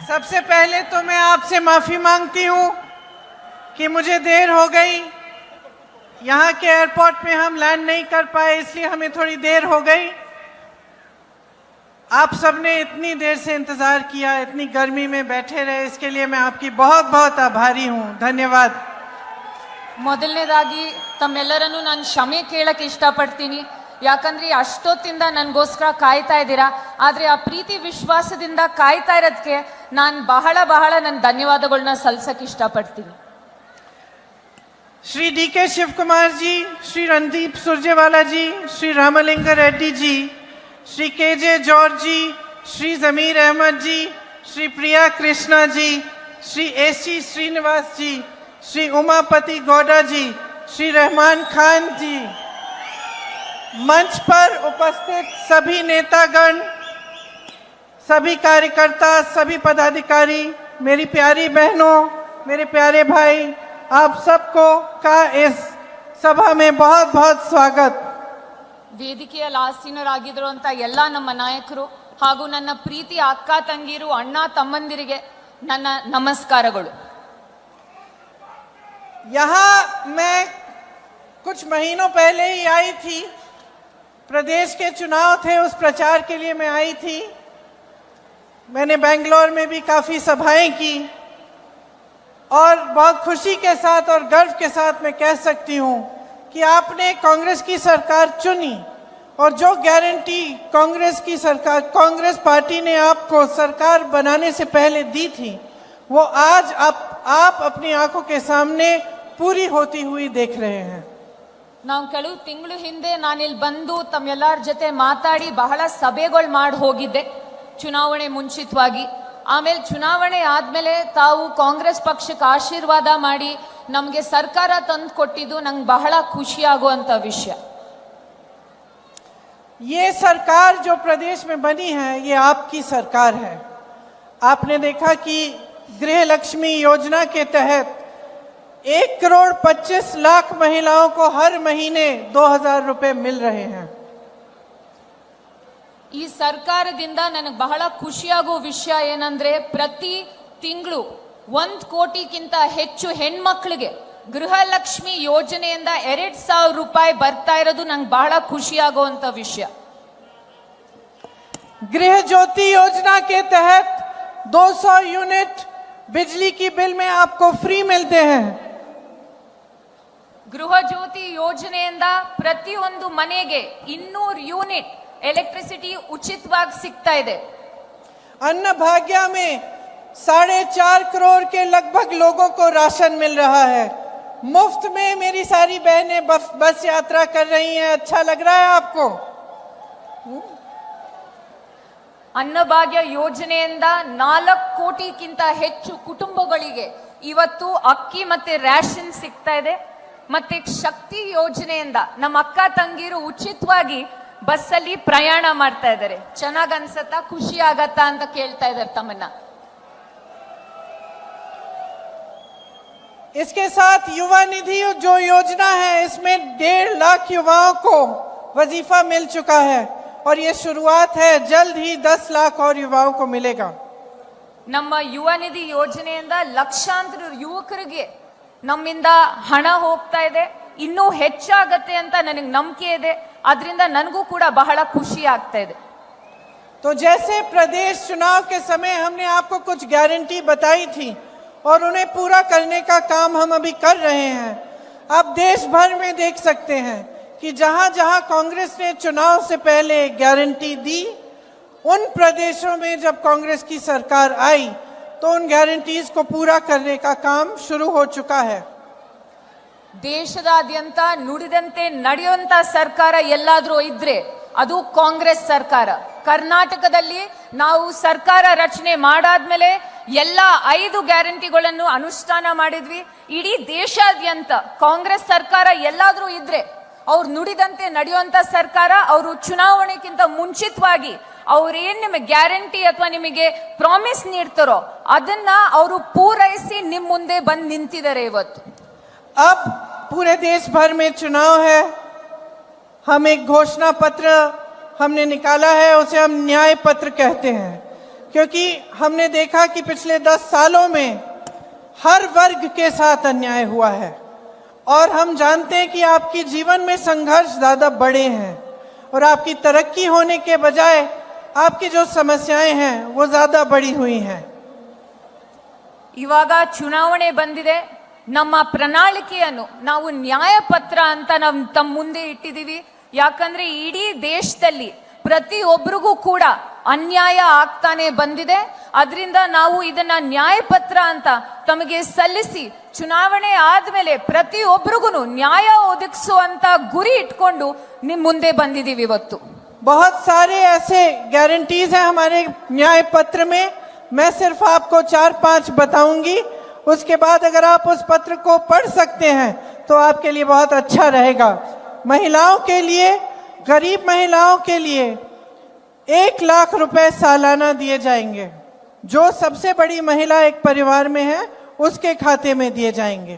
सबसे पहले तो मैं आपसे माफी मांगती हूं कि मुझे देर हो गई। यहाँ के एयरपोर्ट में हम लैंड नहीं कर पाए, इसलिए हमें थोड़ी देर हो गई। आप सबने इतनी देर से इंतजार किया, इतनी गर्मी में बैठे रहे, इसके लिए मैं आपकी बहुत बहुत आभारी हूं। धन्यवाद। ಮೊದಲನೇದಾಗಿ ತಮ್ಮೆಲ್ಲರನ್ನು ನಾನು ಕ್ಷಮೆ ಕೇಳಕ್ಕೆ ಇಷ್ಟಪಡ್ತೀನಿ. ಯಾಕಂದ್ರೆ ಅಷ್ಟೊತ್ತಿಂದ ನನಗೋಸ್ಕರ ಕಾಯ್ತಾ ಇದ್ದೀರಾ. ಆದರೆ ಆ ಪ್ರೀತಿ ವಿಶ್ವಾಸದಿಂದ ಕಾಯ್ತಾ ಇರೋದಕ್ಕೆ ನಾನು ಬಹಳ ನನ್ನ ಧನ್ಯವಾದಗಳನ್ನ ಸಲ್ಲಿಸಕ್ಕೆ ಇಷ್ಟಪಡ್ತೀನಿ. श्री डी के शिव कुमार जी, श्री रणदीप सुरजेवाला जी, श्री रामलिंग रेड्डी जी, श्री के जे जॉर्ज जी, श्री जमीर अहमद जी, श्री प्रिया कृष्णा जी, श्री एसी श्रीनिवास जी, श्री उमापति गौड़ा जी, श्री रहमान खान जी, मंच पर उपस्थित सभी नेतागण, सभी कार्यकर्ता, सभी पदाधिकारी, मेरी प्यारी बहनों, मेरे प्यारे भाई, आप सबको का इस सभा में बहुत बहुत स्वागत। ವೇದಿಕೆಯಲ್ಲಿ ಆಸೀನರಾಗಿರುವಂತ ಎಲ್ಲ ನಮ್ಮ ನಾಯಕರು ಹಾಗೂ ನನ್ನ ಪ್ರೀತಿ ಅಕ್ಕ ತಂಗಿರು ಅಣ್ಣ ತಮ್ಮಂದಿರಿಗೆ ನನ್ನ ನಮಸ್ಕಾರಗಳು. यहाँ मैं कुछ महीनों पहले ही आई थी, प्रदेश के चुनाव थे, उस प्रचार के लिए मैं आई थी। मैंने बेंगलोर में भी काफ़ी सभाएं की और बहुत खुशी के साथ और गर्व के साथ मैं कह सकती हूँ कि आपने कांग्रेस की सरकार चुनी और जो गारंटी कांग्रेस की सरकार, कांग्रेस पार्टी ने आपको सरकार बनाने से पहले दी थी, वो आज आप अपनी आंखों के सामने पूरी होती हुई देख रहे हैं। ನಾವು ಕೆಲವು ತಿಂಗಳು ಹಿಂದೆ ನಾನಿಲ್ಲಿ ಬಂದು ತಮ್ಮೆಲ್ಲರ ಜೊತೆ ಮಾತಾಡಿ ಬಹಳ ಸಭೆಗಳು ಮಾಡಿ ಹೋಗಿದ್ದೆ ಚುನಾವಣೆ ಮುಂಚಿತವಾಗಿ. ಆಮೇಲೆ ಚುನಾವಣೆ ಆದ್ಮೇಲೆ ತಾವು ಕಾಂಗ್ರೆಸ್ ಪಕ್ಷಕ್ಕೆ ಆಶೀರ್ವಾದ ಮಾಡಿ ನಮಗೆ ಸರ್ಕಾರ ತಂದು ಕೊಟ್ಟಿದ್ದು ನಂಗೆ ಬಹಳ ಖುಷಿ ಆಗುವಂತ ವಿಷಯ. ये सरकार जो प्रदेश में बनी है, ये आपकी सरकार है। आपने देखा कि गृह लक्ष्मी योजना के तहत 1,25,00,000 महिलाओं को हर महीने 2,000 रुपए मिल रहे हैं। ಈ ಸರ್ಕಾರದಿಂದ ನನಗೆ ಬಹಳ ಖುಷಿಯಾಗುವ ವಿಷಯ ಏನಂದ್ರೆ ಪ್ರತಿ ತಿಂಗಳು 1 ಕೋಟಿಗಿಂತ ಹೆಚ್ಚು ಹೆಣ್ಮಕ್ಳಿಗೆ ಗೃಹಲಕ್ಷ್ಮಿ ಯೋಜನೆಯಿಂದ 2,000 ರೂಪಾಯಿ ಬರ್ತಾ ಇರೋದು ನಂಗೆ ಬಹಳ ಖುಷಿಯಾಗುವಂತ ವಿಷಯ. गृह ज्योति योजना के तहत 200 यूनिट बिजली की बिल में आपको फ्री मिलते हैं। ಗೃಹ ಜ್ಯೋತಿ ಯೋಜನೆಯಿಂದ ಪ್ರತಿಯೊಂದು ಮನೆಗೆ 200 ಯೂನಿಟ್ इलेक्ट्रिसिटी उचितವಾಗಿ ಸಿಗ್ತಾ ಇದೆ. अन्न भाग्य में 4.5 करोड़ के लगभग लोगों को राशन मिल रहा है। मुफ्त में मेरी सारी बहनें बस यात्रा कर रही हैं। अच्छा लग रहा है आपको? ಅನ್ನಭಾಗ್ಯ ಯೋಜನೆಯಿಂದ 4 ಕೋಟಿಗಿಂತ ಹೆಚ್ಚು ಕುಟುಂಬಗಳಿಗೆ ಇವತ್ತು ಅಕ್ಕಿ ಮತ್ತೆ ರೇಷನ್ ಸಿಗ್ತಾ ಇದೆ. ಮತ್ತೆ ಶಕ್ತಿ ಯೋಜನೆಯಿಂದ ನಮ್ಮ ಅಕ್ಕ ತಂಗಿರು ಉಚಿತವಾಗಿ ಬಸ್ಸಲ್ಲಿ ಪ್ರಯಾಣ ಮಾಡ್ತಾ ಇದ್ದಾರೆ. ಚೆನ್ನಾಗ್ ಅನ್ಸತ್ತಾ, ಖುಷಿ ಆಗತ್ತಾ ಅಂತ ಕೇಳ್ತಾ ಇದ್ದಾರೆ ತಮ್ಮನ್ನ. इसके साथ युवा निधि जो योजना है, इसमें 1.5 लाख युवाओं को वजीफा मिल चुका है और ये शुरुआत है, जल्द ही 10 लाख और युवाओं को मिलेगा। ನಮ್ಮ ಯುವ ನಿಧಿ ಯೋಜನೆಯಿಂದ ಲಕ್ಷಾಂತರ ಯುವಕರಿಗೆ ನಮ್ಮಿಂದ ಹಣ ಹೋಗ್ತಾ ಇದೆ. ಇನ್ನೂ ಹೆಚ್ಚಾಗತ್ತೆ ಅಂತ ನನಗೆ ನಂಬಿಕೆ ಇದೆ. ಅದರಿಂದ ನನಗೂ ಕೂಡ ಬಹಳ ಖುಷಿ ಆಗ್ತಾ ಇದೆ. तो जैसे प्रदेश चुनाव के समय हमने आपको कुछ गारंटी बताई थी और उन्हें पूरा करने का काम हम अभी कर रहे हैं। आप देश भर में देख सकते हैं कि जहां जहां कांग्रेस ने चुनाव से पहले गारंटी दी, उन प्रदेशों में जब कांग्रेस की सरकार आई तो उन गारंटीज को पूरा करने का काम शुरू हो चुका है। ದೇಶದಾದ್ಯಂತ ನುಡಿದಂತೆ ನಡೆಯುವಂತ ಸರ್ಕಾರ ಎಲ್ಲಾದ್ರೂ ಇದ್ರೆ ಅದು ಕಾಂಗ್ರೆಸ್ ಸರ್ಕಾರ. ಕರ್ನಾಟಕದಲ್ಲಿ ನಾವು ಸರ್ಕಾರ ರಚನೆ ಮಾಡಾದ್ಮೇಲೆ ಎಲ್ಲ 5 ಗ್ಯಾರಂಟಿಗಳನ್ನು ಅನುಷ್ಠಾನ ಮಾಡಿದ್ವಿ. ಇಡೀ ದೇಶಾದ್ಯಂತ ಕಾಂಗ್ರೆಸ್ ಸರ್ಕಾರ ಎಲ್ಲಾದ್ರೂ ಇದ್ರೆ ಅವ್ರು ನುಡಿದಂತೆ ನಡೆಯುವಂತ ಸರ್ಕಾರ. ಅವರು ಚುನಾವಣೆಗಿಂತ ಮುಂಚಿತವಾಗಿ ಅವ್ರೇನ್ ನಿಮಗೆ ಗ್ಯಾರಂಟಿ ಅಥವಾ ನಿಮಗೆ ಪ್ರಾಮಿಸ್ ನೀಡ್ತಾರೋ ಅದನ್ನ ಅವರು ಪೂರೈಸಿ ನಿಮ್ ಮುಂದೆ ಬಂದು ನಿಂತಿದ್ದಾರೆ ಇವತ್ತು. अब पूरे देश भर में चुनाव है। हम एक घोषणा पत्र हमने निकाला है, उसे हम न्याय पत्र कहते हैं क्योंकि हमने देखा कि पिछले 10 सालों में हर वर्ग के साथ अन्याय हुआ है और हम जानते हैं कि आपके जीवन में संघर्ष ज़्यादा बड़े हैं और आपकी तरक्की होने के बजाय आपकी जो समस्याएं हैं वो ज़्यादा बड़ी हुई हैं। ಇವಾಗ ಚುನಾವಣೆ ಬಂದಿದೆ. ನಮ್ಮ ಪ್ರಣಾಳಿಕೆಯನ್ನು ನಾವು ನ್ಯಾಯಪತ್ರ ಅಂತ ನಾವು ತಮ್ಮ ಮುಂದೆ ಇಟ್ಟಿದ್ದೀವಿ. ಯಾಕಂದ್ರೆ ಇಡೀ ದೇಶದಲ್ಲಿ ಪ್ರತಿಯೊಬ್ಬರಿಗೂ ಕೂಡ ಅನ್ಯಾಯ ಆಗ್ತಾನೆ ಬಂದಿದೆ. ಅದರಿಂದ ನಾವು ಇದನ್ನ ನ್ಯಾಯಪತ್ರ ಅಂತ ತಮಗೆ ಸಲ್ಲಿಸಿ ಚುನಾವಣೆ ಆದ್ಮೇಲೆ ಪ್ರತಿಯೊಬ್ಬರಿಗೂ ನ್ಯಾಯ ಒದಗಿಸುವಂತ ಗುರಿ ಇಟ್ಕೊಂಡು ನಿಮ್ ಮುಂದೆ ಬಂದಿದ್ದೀವಿ ಇವತ್ತು. बहुत सारे ऐसे गारंटीज हैं हमारे न्याय पत्र में. मैं सिर्फ आपको 4-5 बताऊंगी. उसके बाद अगर आप उस पत्र को पढ़ सकते हैं तो आपके लिए बहुत अच्छा रहेगा. महिलाओं के लिए, गरीब महिलाओं के लिए 1 लाख रुपए सालाना दिए जाएंगे. जो सबसे बड़ी महिला एक परिवार में है उसके खाते में दिए जाएंगे.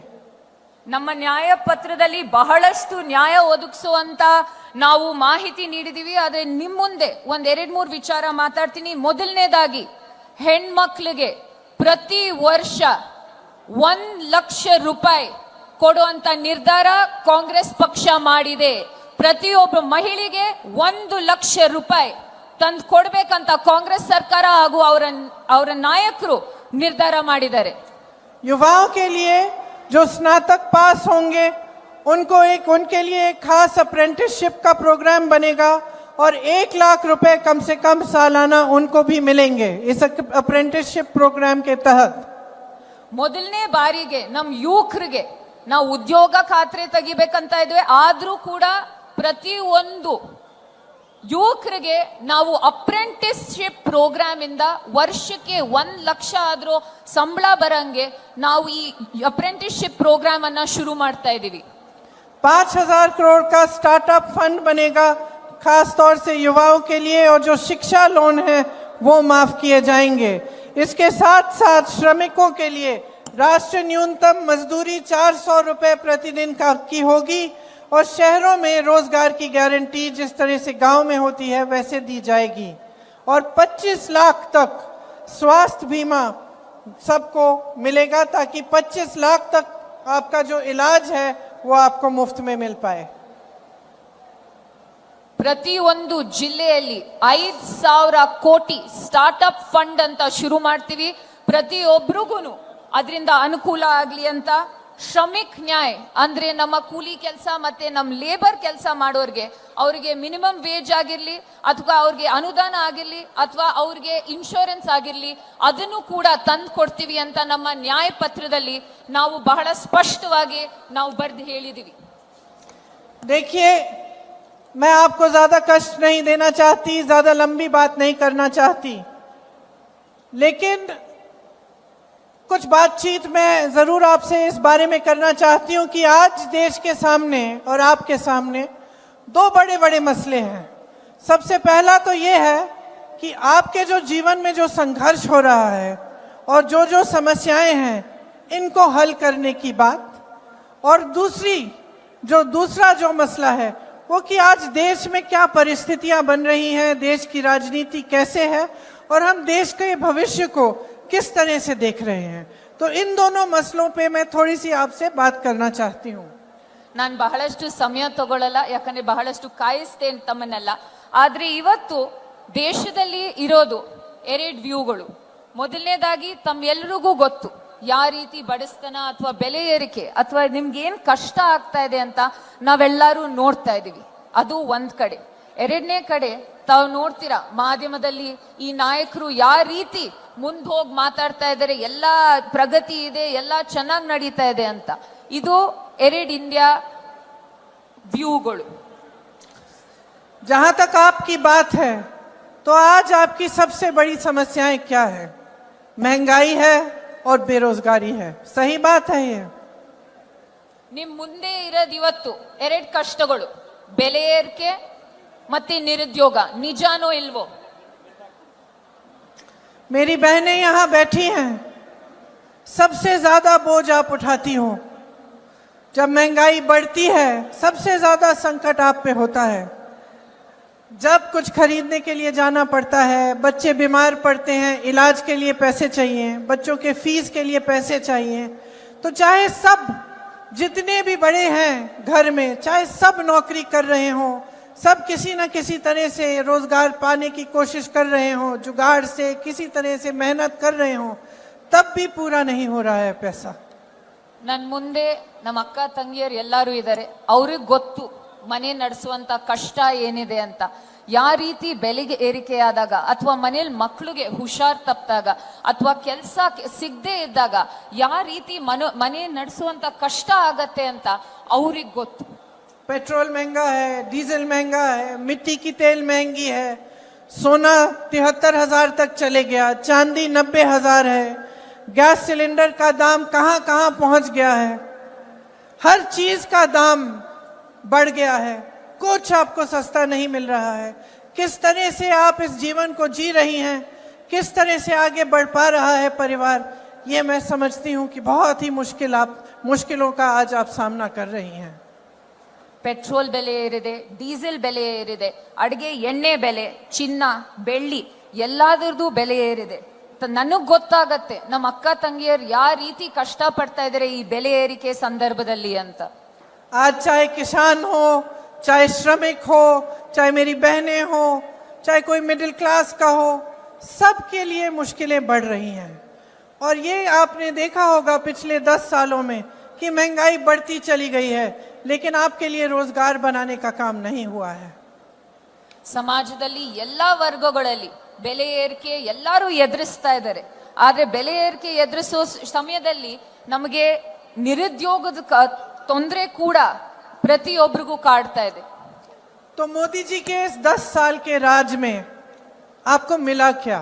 ನಮ್ಮ ನ್ಯಾಯ ಪತ್ರದಲ್ಲಿ ಬಹಳಷ್ಟು ನ್ಯಾಯ ಒದಗಿಸುವಂತ ನಾವು ಮಾಹಿತಿ ನೀಡಿದೀವಿ. ಆದ್ರೆ ನಿಮ್ ಮುಂದೆ ಒಂದ್ 2-3 ವಿಚಾರ ಮಾತಾಡ್ತೀನಿ. ಮೊದಲನೇದಾಗಿ ಹೆಣ್ಮಕ್ಳಿಗೆ ಪ್ರತಿ ವರ್ಷ 1 ಲಕ್ಷ ರೂಪಾಯಿ ಕೊಡುವಂತ ನಿರ್ಧಾರ ಕಾಂಗ್ರೆಸ್ ಪಕ್ಷ ಮಾಡಿದೆ. ಪ್ರತಿಯೊಬ್ಬ ಮಹಿಳೆಗೆ 1 ಲಕ್ಷ ರೂಪಾಯಿ ತಂದು ಕೊಡ್ಬೇಕಂತ ಕಾಂಗ್ರೆಸ್ ಸರ್ಕಾರ ಹಾಗೂ ಅವರ ನಾಯಕರು ನಿರ್ಧಾರ ಮಾಡಿದ್ದಾರೆ. युवाओं के लिए जो स्नातक पास होंगे उनके लिए एक खास अप्रेंटिसशिप का प्रोग्राम बनेगा और 1 लाख रुपए कम से कम सालाना उनको भी मिलेंगे इस अप्रेंटिसशिप प्रोग्राम के तहत. ಮೊದಲನೇ ಬಾರಿಗೆ ನಮ್ಮ ಯುವಕರಿಗೆ ನಾವು ಉದ್ಯೋಗ ಖಾತ್ರಿ ತೆಗಿಬೇಕಂತ ಇದ್ವಿ. ಆದ್ರೂ ಕೂಡ ಪ್ರತಿಯೊಂದು ಯುವಕರಿಗೆ ನಾವು ಅಪ್ರೆಂಟಿಸ್ಶಿಪ್ ಪ್ರೋಗ್ರಾಮ್ ಇಂದ ವರ್ಷಕ್ಕೆ 1 ಲಕ್ಷ ಆದ್ರೂ ಸಂಬಳ ಬರಂಗೆ ನಾವು ಈ ಅಪ್ರೆಂಟಿಸ್ಶಿಪ್ ಪ್ರೋಗ್ರಾಮ್ ಅನ್ನ ಶುರು ಮಾಡ್ತಾ ಇದೀವಿ. 5,000 करोड़ का स्टार्टअप फंड बनेगा खास तौर से युवाओं के लिए और जो शिक्षा लोन है वो माफ किए जाएंगे. इसके साथ साथ श्रमिकों के लिए राष्ट्रीय न्यूनतम मजदूरी 400 रुपए प्रतिदिन की होगी और शहरों में रोजगार की गारंटी जिस तरह से गांव में होती है वैसे दी जाएगी और 25 लाख तक स्वास्थ्य बीमा सबको मिलेगा ताकि 25 लाख तक आपका जो इलाज है वो आपको मुफ्त में मिल पाए. ಪ್ರತಿಯೊಂದು ಜಿಲ್ಲೆಯಲ್ಲಿ 5,000 ಕೋಟಿ ಸ್ಟಾರ್ಟ್ಅಪ್ ಫಂಡ್ ಅಂತ ಶುರು ಮಾಡ್ತೀವಿ. ಪ್ರತಿಯೊಬ್ಬರಿಗೂ ಅದರಿಂದ ಅನುಕೂಲ ಆಗ್ಲಿ ಅಂತ ಶ್ರಮಿಕ್ ನ್ಯಾಯ್ ಅಂದ್ರೆ ನಮ್ಮ ಕೂಲಿ ಕೆಲಸ ಮತ್ತೆ ನಮ್ಮ ಲೇಬರ್ ಕೆಲಸ ಮಾಡೋರ್ಗೆ ಅವ್ರಿಗೆ ಮಿನಿಮಮ್ ವೇಜ್ ಆಗಿರ್ಲಿ ಅಥವಾ ಅವ್ರಿಗೆ ಅನುದಾನ ಆಗಿರ್ಲಿ ಅಥವಾ ಅವ್ರಿಗೆ ಇನ್ಶೂರೆನ್ಸ್ ಆಗಿರ್ಲಿ ಅದನ್ನು ಕೂಡ ತಂದು ಕೊಡ್ತೀವಿ ಅಂತ ನಮ್ಮ ನ್ಯಾಯ ಪತ್ರದಲ್ಲಿ ನಾವು ಬಹಳ ಸ್ಪಷ್ಟವಾಗಿ ನಾವು ಬರೆದು ಹೇಳಿದೀವಿ. देखिए, मैं आपको ज्यादा कष्ट नहीं देना चाहती, ज्यादा लंबी बात नहीं करना चाहती, लेकिन कुछ बातचीत मैं जरूर आपसे इस बारे में करना चाहती हूं कि आज देश के सामने और आपके सामने 2 बड़े बड़े मसले हैं. सबसे पहला तो ये है कि आपके जो जीवन में जो संघर्ष हो रहा है और जो समस्याएं हैं इनको हल करने की बात, और दूसरा जो मसला है वो कि आज देश में क्या परिस्थितियां बन रही हैं, देश की राजनीति कैसे है और हम देश के भविष्य को किस तरह से देख रहे हैं. तो इन दोनों मसलों पे मैं थोड़ी सी आपसे बात करना चाहती हूँ. ನಾನು ಬಹಳಷ್ಟು ಸಮಯ ತಗೊಳ್ಳಲ್ಲ, ಯಾಕಂದ್ರೆ ಬಹಳಷ್ಟು ಕಾಯಿಸ್ತೇನೆ ತಮ್ಮನ್ನೆಲ್ಲ. ಆದ್ರೆ ಇವತ್ತು ದೇಶದಲ್ಲಿ ಇರೋದು 2 ವ್ಯೂಗಳು. ಮೊದಲನೇದಾಗಿ ತಮ್ಮೆಲ್ಲರಿಗೂ ಗೊತ್ತು ಯಾವ ರೀತಿ ಬಡಸ್ತನ ಅಥವಾ ಬೆಲೆ ಏರಿಕೆ ಅಥವಾ ನಿಮ್ಗೆ ಏನ್ ಕಷ್ಟ ಆಗ್ತಾ ಇದೆ ಅಂತ ನಾವೆಲ್ಲರೂ ನೋಡ್ತಾ ಇದೀವಿ. ಅದು ಒಂದ್ ಕಡೆ. ಎರಡನೇ ಕಡೆ ತಾವು ನೋಡ್ತೀರಾ ಮಾಧ್ಯಮದಲ್ಲಿ ಈ ನಾಯಕರು ಯಾವ ರೀತಿ ಮುಂದೆ ಹೋಗಿ ಮಾತಾಡ್ತಾ ಇದ್ದಾರೆ, ಎಲ್ಲಾ ಪ್ರಗತಿ ಇದೆ, ಎಲ್ಲಾ ಚೆನ್ನಾಗಿ ನಡೀತಾ ಇದೆ ಅಂತ. ಇದು 2 ಇಂಡಿಯಾ ವ್ಯೂಗಳು. जहां तक आपकी बात है तो आज आपकी सबसे बड़ी समस्याएं क्या है? महंगाई है और बेरोजगारी है. सही बात है ये. ನಿಮ್ ಮುಂದೆ ಇರೋದು ಇವತ್ತು 2 ಕಷ್ಟಗಳು, ಬೆಲೆ ಏರಿಕೆ ಮತ್ತೆ ನಿರುದ್ಯೋಗ. ನಿಜಾನೋ ಇಲ್ವೋ? मेरी बहनें यहाँ बैठी हैं, सबसे ज्यादा बोझ आप उठाती हो. जब महंगाई बढ़ती है सबसे ज्यादा संकट आप पे होता है. जब कुछ खरीदने के लिए जाना पड़ता है, बच्चे बीमार पड़ते हैं, इलाज के लिए पैसे चाहिए, बच्चों के फीस के लिए पैसे चाहिए, तो चाहे सब जितने भी बड़े हैं घर में, चाहे सब नौकरी कर रहे हों, सब किसी न किसी तरह से रोजगार पाने की कोशिश कर रहे हों, जुगाड़ से किसी तरह से मेहनत कर रहे हों, तब भी पूरा नहीं हो रहा है पैसा। ನನ್ ಮುಂದೆ ನಮ್ಮ ಅಕ್ಕ ತಂಗಿಯರು ಎಲ್ಲರೂ ಇದ್ದಾರೆ, ಅವ್ರಿಗೆ ಗೊತ್ತು ಮನೆ ನಡೆಸುವಂತ ಕಷ್ಟ ಏನಿದೆ ಅಂತ. ಯಾವ ರೀತಿ ಬೆಲೆಗೆ ಏರಿಕೆಯಾದಾಗ ಅಥವಾ ಮನೇಲಿ ಮಕ್ಕಳಿಗೆ ಹುಷಾರ್ ತಪ್ಪಿದಾಗ ಅಥವಾ ಕೆಲಸ ಸಿಗದೆ ಇದ್ದಾಗ ಯಾವ ರೀತಿ ಮನೆ ನಡೆಸುವಂತ ಕಷ್ಟ ಆಗತ್ತೆ ಅಂತ ಅವ್ರಿಗೆ ಗೊತ್ತು. पेट्रोल महंगा है, डीजल महंगा है, मिट्टी की तेल महंगी है, सोना 73,000 तक चले गया, चांदी 90,000 है, गैस सिलेंडर का दाम कहां कहां पहुंच गया है, हर चीज का दाम बढ़ गया है, कुछ आपको सस्ता नहीं मिल रहा है। किस तरह से आप इस जीवन को जी रही हैं, किस तरह से आगे बढ़ पा रहा है परिवार, ये मैं समझती हूं कि बहुत ही मुश्किलों का आज आप सामना कर रही हैं। ಪೆಟ್ರೋಲ್ ಬೆಲೆ ಏರಿದೆ, ಡೀಸೆಲ್ ಬೆಲೆ ಏರಿದೆ, ಅಡಿಗೆ ಎಣ್ಣೆ ಬೆಲೆ, ಚಿನ್ನ ಬೆಳ್ಳಿ ಎಲ್ಲಾದ್ರದ್ದು ಬೆಲೆ ಏರಿದೆ. ನನಗ್ ಗೊತ್ತಾಗತ್ತೆ ನಮ್ಮ ಅಕ್ಕ ತಂಗಿಯರು ಯಾವ ರೀತಿ ಕಷ್ಟ ಪಡ್ತಾ ಇದಾರೆ ಈ ಬೆಲೆ ಏರಿಕೆ ಸಂದರ್ಭದಲ್ಲಿ ಅಂತ. आज चाहे किसान हो, चाहे श्रमिक हो, चाहे मेरी बहनें हो, चाहे कोई मिडिल क्लास का हो, सबके लिए मुश्किलें बढ़ रही हैं। और ये आपने देखा होगा पिछले 10 सालों में कि महंगाई बढ़ती चली गई है, लेकिन आपके लिए रोजगार बनाने का काम नहीं हुआ है। ಸಮಾಜದಲ್ಲಿ ಎಲ್ಲಾ ವರ್ಗಗಳಲ್ಲಿ ಬೆಲೆ ಏರಿಕೆ ಎಲ್ಲರೂ ಎದುರಿಸ್ತಾ ಇದ್ದಾರೆ. ಆದ್ರೆ ಬೆಲೆ ಏರಿಕೆ ಎದುರಿಸೋ ಸಮಯದಲ್ಲಿ ನಮಗೆ ನಿರುದ್ಯೋಗದ ತೊಂದರೆ ಕೂಡ ಪ್ರತಿಯೊಬ್ಬರಿಗೂ ಕಾಡ್ತಾ ಇದೆ. तो मोदी जी के इस 10 साल के राज में आपको मिला क्या?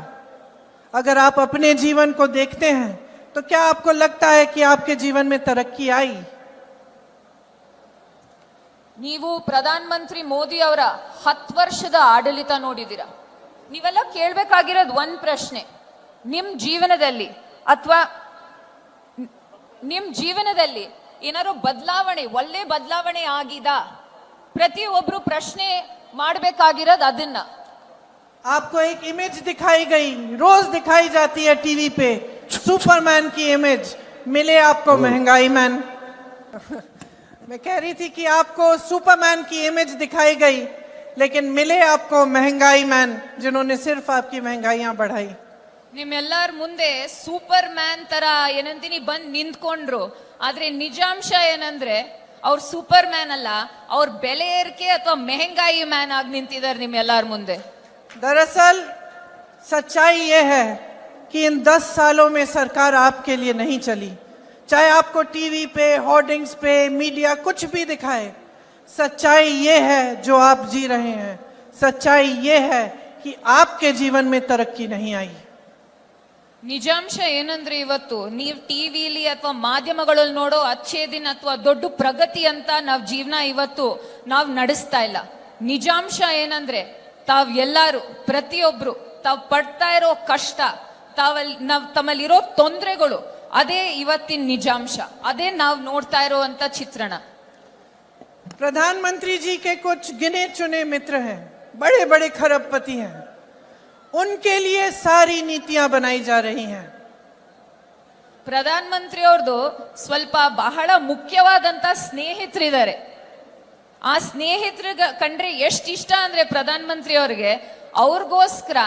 अगर आप अपने जीवन को देखते हैं तो क्या आपको लगता है कि आपके जीवन में तरक्की आई? ನೀವು ಪ್ರಧಾನ ಮಂತ್ರಿ ಮೋದಿ ಅವರ 10 ವರ್ಷದ ಆಡಳಿತ ನೋಡಿದಿರಾ. ನೀವೆಲ್ಲ ಕೇಳ್ಬೇಕಾಗಿರೋದು ಒಂದ್ ಪ್ರಶ್ನೆ, ನಿಮ್ ಜೀವನದಲ್ಲಿ ಅಥವಾ ನಿಮ್ ಜೀವನದಲ್ಲಿ ಏನಾದ್ರು ಬದಲಾವಣೆ, ಒಳ್ಳೆ ಬದಲಾವಣೆ ಆಗಿದಾ? ಪ್ರತಿಯೊಬ್ರು ಪ್ರಶ್ನೆ ಮಾಡ್ಬೇಕಾಗಿರೋದು ಅದನ್ನ. आपको एक इमेज दिखाई गई, रोज दिखाई जाती है टीवी पे, सुपरमैन की इमेज, मिले आपको महंगाई मैन। मैं कह रही थी कि आपको सुपरमैन की इमेज दिखाई गई, लेकिन मिले आपको महंगाई मैन, जिन्होंने सिर्फ आपकी महंगाइयां बढ़ाई। ನಿಮ್ಮೆಲ್ಲರ ಮುಂದೆ ಸೂಪರ್ ಮ್ಯಾನ್ ತರ ಏನಂತೀನಿ ಬಂದ್ ನಿಂತ್ಕೊಂಡ್ರು, ಆದ್ರೆ ನಿಜಾಂಶ ಏನಂದ್ರೆ ಅವ್ರ ಸೂಪರ್ ಮ್ಯಾನ್ ಅಲ್ಲ, ಅವ್ರ ಬೆಲೆ ಏರಿಕೆ ಅಥವಾ ಮೆಹಂಗಾಯಿ ಮ್ಯಾನ್ ಆಗಿ ನಿಂತಿದ್ದಾರೆ ನಿಮ್ಮೆಲ್ಲರ ಮುಂದೆ. दरअसल सच्चाई ये है कि इन 10 सालों में सरकार आपके लिए नहीं चली। चाहे आपको टीवी पे, होर्डिंग्स पे, मीडिया कुछ भी दिखाए, सच्चाई ये है जो आप जी रहे हैं, सच्चाई ये है कि आपके जीवन में तरक्की नहीं आई। ನಿಜಾಂಶ ಏನಂದ್ರೆ ಇವತ್ತು ನೀವ್ ಟಿವಿಲಿ ಅಥವಾ ಮಾಧ್ಯಮಗಳಲ್ಲಿ ನೋಡೋ ಅಚ್ಚೇ ದಿನ ಅಥವಾ ದೊಡ್ಡ ಪ್ರಗತಿ ಅಂತ ನಾವ್ ಜೀವನ ಇವತ್ತು ನಾವ್ ನಡೆಸ್ತಾ ಇಲ್ಲ. ನಿಜಾಂಶ ಏನಂದ್ರೆ ತಾವ್ ಎಲ್ಲಾರು ಪ್ರತಿಯೊಬ್ರು ತಾವ್ ಪಡ್ತಾ ಇರೋ ಕಷ್ಟ, ತಮ್ಮಲ್ಲಿರೋ ತೊಂದರೆಗಳು, ಅದೇ ಇವತ್ತಿನ ನಿಜಾಂಶ, ಅದೇ ನಾವ್ ನೋಡ್ತಾ ಇರೋಂತ ಚಿತ್ರಣ. प्रधानमंत्री जी के कुछ गिने चुने मित्र हैं, बड़े बड़े खरबपति हैं, उनके लिए सारी नीतियां बनाई जा रही हैं। ಪ್ರಧಾನ ಮಂತ್ರಿ ಅವ್ರದ್ದು ಸ್ವಲ್ಪ ಬಹಳ ಮುಖ್ಯವಾದಂತ ಸ್ನೇಹಿತರಿದ್ದಾರೆ. ಆ ಸ್ನೇಹಿತರ ಕಂಡ್ರೆ ಎಷ್ಟು ಇಷ್ಟ ಅಂದ್ರೆ ಪ್ರಧಾನ ಮಂತ್ರಿ ಅವ್ರಿಗೆ, ಅವ್ರಿಗೋಸ್ಕರ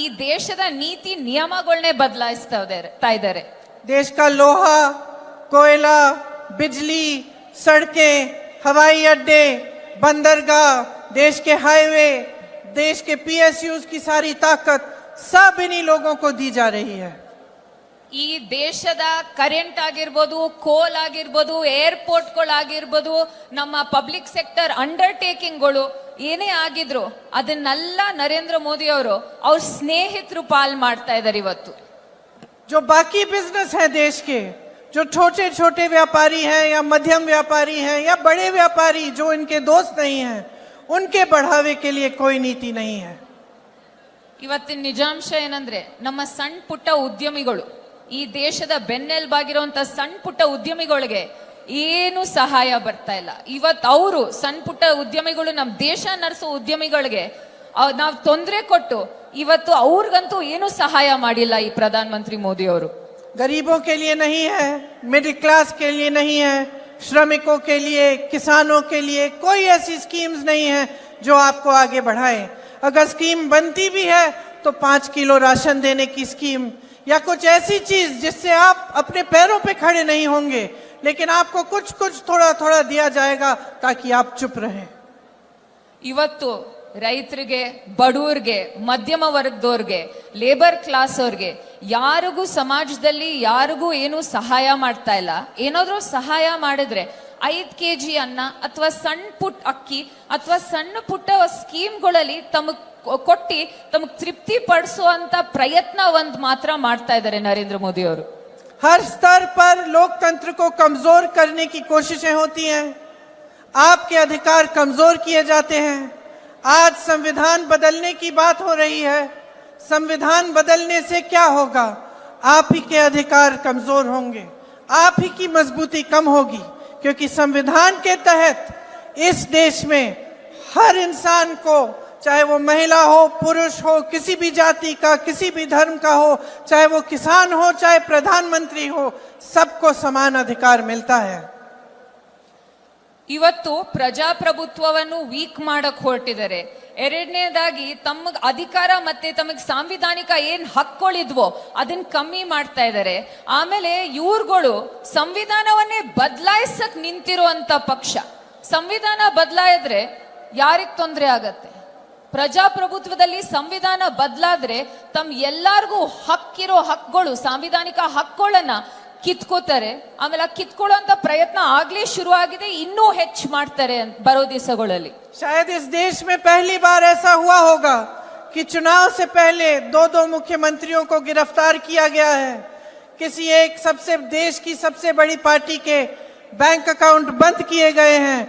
ಈ ದೇಶದ ನೀತಿ ನಿಯಮಗಳನ್ನೇ ಬದಲಾಯಿಸ್ತಾ ಇದ್ದಾರೆ. देश का लोहा, कोयला, बिजली, सड़कें, हवाई अड्डे, बंदरगाह, देश के हाईवे, देश के PSUs की सारी ताकत सब इन्हीं लोगों को दी जा रही है। ಈ ದೇಶದ ಕರೆಂಟ್ ಆಗಿರ್ಬೋದು, ಕೋಲ್ ಆಗಿರ್ಬೋದು, ಏರ್ಪೋರ್ಟ್ಗಳಾಗಿರ್ಬೋದು, ನಮ್ಮ ಪಬ್ಲಿಕ್ ಸೆಕ್ಟರ್ ಅಂಡರ್ಟೇಕಿಂಗ್ಗಳು ಏನೇ ಆಗಿದ್ರು ಅದನ್ನೆಲ್ಲ ನರೇಂದ್ರ ಮೋದಿ ಅವರು ಅವ್ರ ಸ್ನೇಹಿತರು ಪಾಲ್ ಮಾಡ್ತಾ ಇದ್ದಾರೆ ಇವತ್ತು. जो बाकी बिजनेस है देश के, जो छोटे छोटे व्यापारी हैं या मध्यम व्यापारी हैं या बड़े व्यापारी जो इनके दोस्त नहीं हैं, उनके बढ़ावे के लिए कोई नीति नहीं है। ಇವತ್ತಿನ ನಿಜಾಂಶ ಏನಂದ್ರೆ ನಮ್ಮ ಸಣ್ಣ ಪುಟ್ಟ ಉದ್ಯಮಿಗಳು, ಈ ದೇಶದ ಬೆನ್ನೆಲುಬಾಗಿರುವಂತ ಸಣ್ಣ ಪುಟ್ಟ ಉದ್ಯಮಿಗಳಿಗೆ ಏನು ಸಹಾಯ ಬರ್ತಾ ಇಲ್ಲ. ಇವತ್ತು ಅವರು ಸಣ್ಣ ಪುಟ್ಟ ಉದ್ಯಮಿಗಳು, ನಮ್ಮ ದೇಶ ನಡೆಸೋ ಉದ್ಯಮಿಗಳಿಗೆ ನಾವು ತೊಂದರೆ ಕೊಟ್ಟು ಇವತ್ತು ಅವ್ರಿಗಂತೂ ಏನು ಸಹಾಯ ಮಾಡಿಲ್ಲ ಈ ಪ್ರಧಾನ ಮಂತ್ರಿ ಮೋದಿ ಅವರು. गरीबों के लिए नहीं है, मिडिल क्लास के लिए नहीं है, श्रमिकों के लिए, किसानों के लिए कोई ऐसी स्कीम्स नहीं है जो आपको आगे बढ़ाए. अगर स्कीम बनती भी है तो 5 किलो राशन देने की स्कीम या कुछ ऐसी चीज जिससे आप अपने पैरों पे खड़े नहीं होंगे, लेकिन आपको कुछ कुछ थोड़ा थोड़ा दिया जाएगा ताकि आप चुप रहें. ಇವತ್ತು ರೈತರಿಗೆ, ಬಡವರಿಗೆ, ಮಧ್ಯಮ ವರ್ಗದವ್ರಿಗೆ, ಲೇಬರ್ ಕ್ಲಾಸ್ ಅವ್ರಿಗೆ ಯಾರಿಗೂ ಸಮಾಜದಲ್ಲಿ ಯಾರಿಗೂ ಏನು ಸಹಾಯ ಮಾಡ್ತಾ ಇಲ್ಲ. ಏನಾದ್ರೂ ಸಹಾಯ ಮಾಡಿದ್ರೆ 5 kg ಅನ್ನ ಅಥವಾ ಸಣ್ಣ ಪುಟ್ಟ ಅಕ್ಕಿ ಅಥವಾ ಸಣ್ಣ ಪುಟ್ಟ ಸ್ಕೀಮ್ಗಳಲ್ಲಿ ತಮಗ್ ಕೊಟ್ಟಿ ತಮಗ್ ತೃಪ್ತಿ ಪಡಿಸುವಂತ ಪ್ರಯತ್ನ ಒಂದ್ ಮಾತ್ರ ಮಾಡ್ತಾ ಇದ್ದಾರೆ ನರೇಂದ್ರ ಮೋದಿ ಅವರು. हर स्तर पर लोकतंत्र को कमजोर करने की कोशिशें होती हैं, आपके अधिकार कमजोर किए जाते हैं. आज संविधान बदलने की बात हो रही है. संविधान बदलने से क्या होगा? आप ही के अधिकार कमजोर होंगे, आप ही की मजबूती कम होगी, क्योंकि संविधान के तहत इस देश में हर इंसान को, चाहे वो महिला हो, पुरुष हो, किसी भी जाति का, किसी भी धर्म का हो, चाहे वो किसान हो, चाहे प्रधानमंत्री हो, सबको समान अधिकार मिलता है. ಇವತ್ತು ಪ್ರಜಾಪ್ರಭುತ್ವವನ್ನು ವೀಕ್ ಮಾಡಕ್ ಹೊರಟಿದ್ದಾರೆ. ಎರಡನೇದಾಗಿ ತಮಗ್ ಅಧಿಕಾರ ಮತ್ತೆ ತಮಗ್ ಸಾಂವಿಧಾನಿಕ ಏನ್ ಹಕ್ಗಳಿದ್ವೋ ಅದನ್ನ ಕಮ್ಮಿ ಮಾಡ್ತಾ ಇದ್ದಾರೆ. ಆಮೇಲೆ ಇವ್ರುಗಳು ಸಂವಿಧಾನವನ್ನೇ ಬದಲಾಯಿಸಕ್ ನಿಂತಿರುವಂತ ಪಕ್ಷ. ಸಂವಿಧಾನ ಬದಲಾಯಿದ್ರೆ ಯಾರಿಗ್ ತೊಂದರೆ ಆಗತ್ತೆ? ಪ್ರಜಾಪ್ರಭುತ್ವದಲ್ಲಿ ಸಂವಿಧಾನ ಬದಲಾದ್ರೆ ತಮ್ ಎಲ್ಲಾರ್ಗೂ ಹಕ್ಕಿರೋ ಹಕ್ಗಳು, ಸಾಂವಿಧಾನಿಕ ಹಕ್ಕುಗಳನ್ನ ಕಿತ್ಕೋತಾರೆ. ಆಮೇಲೆ ಕಿತ್ಕೊಳ್ಳುವಂತ ಪ್ರಯತ್ನ ಆಗ್ಲೇ ಶುರು ಆಗಿದೆ, ಇನ್ನೂ ಹೆಚ್ಚು ಮಾಡ್ತಾರೆ ಬರೋ ದಿವಸಗಳಲ್ಲಿ. शायद इस देश में पहली बार ऐसा हुआ होगा कि चुनाव से पहले 2 मुख्यमंत्रियों को गिरफ्तार किया गया है. किसी एक देश की सबसे बड़ी पार्टी के बैंक अकाउंट बंद किए गए हैं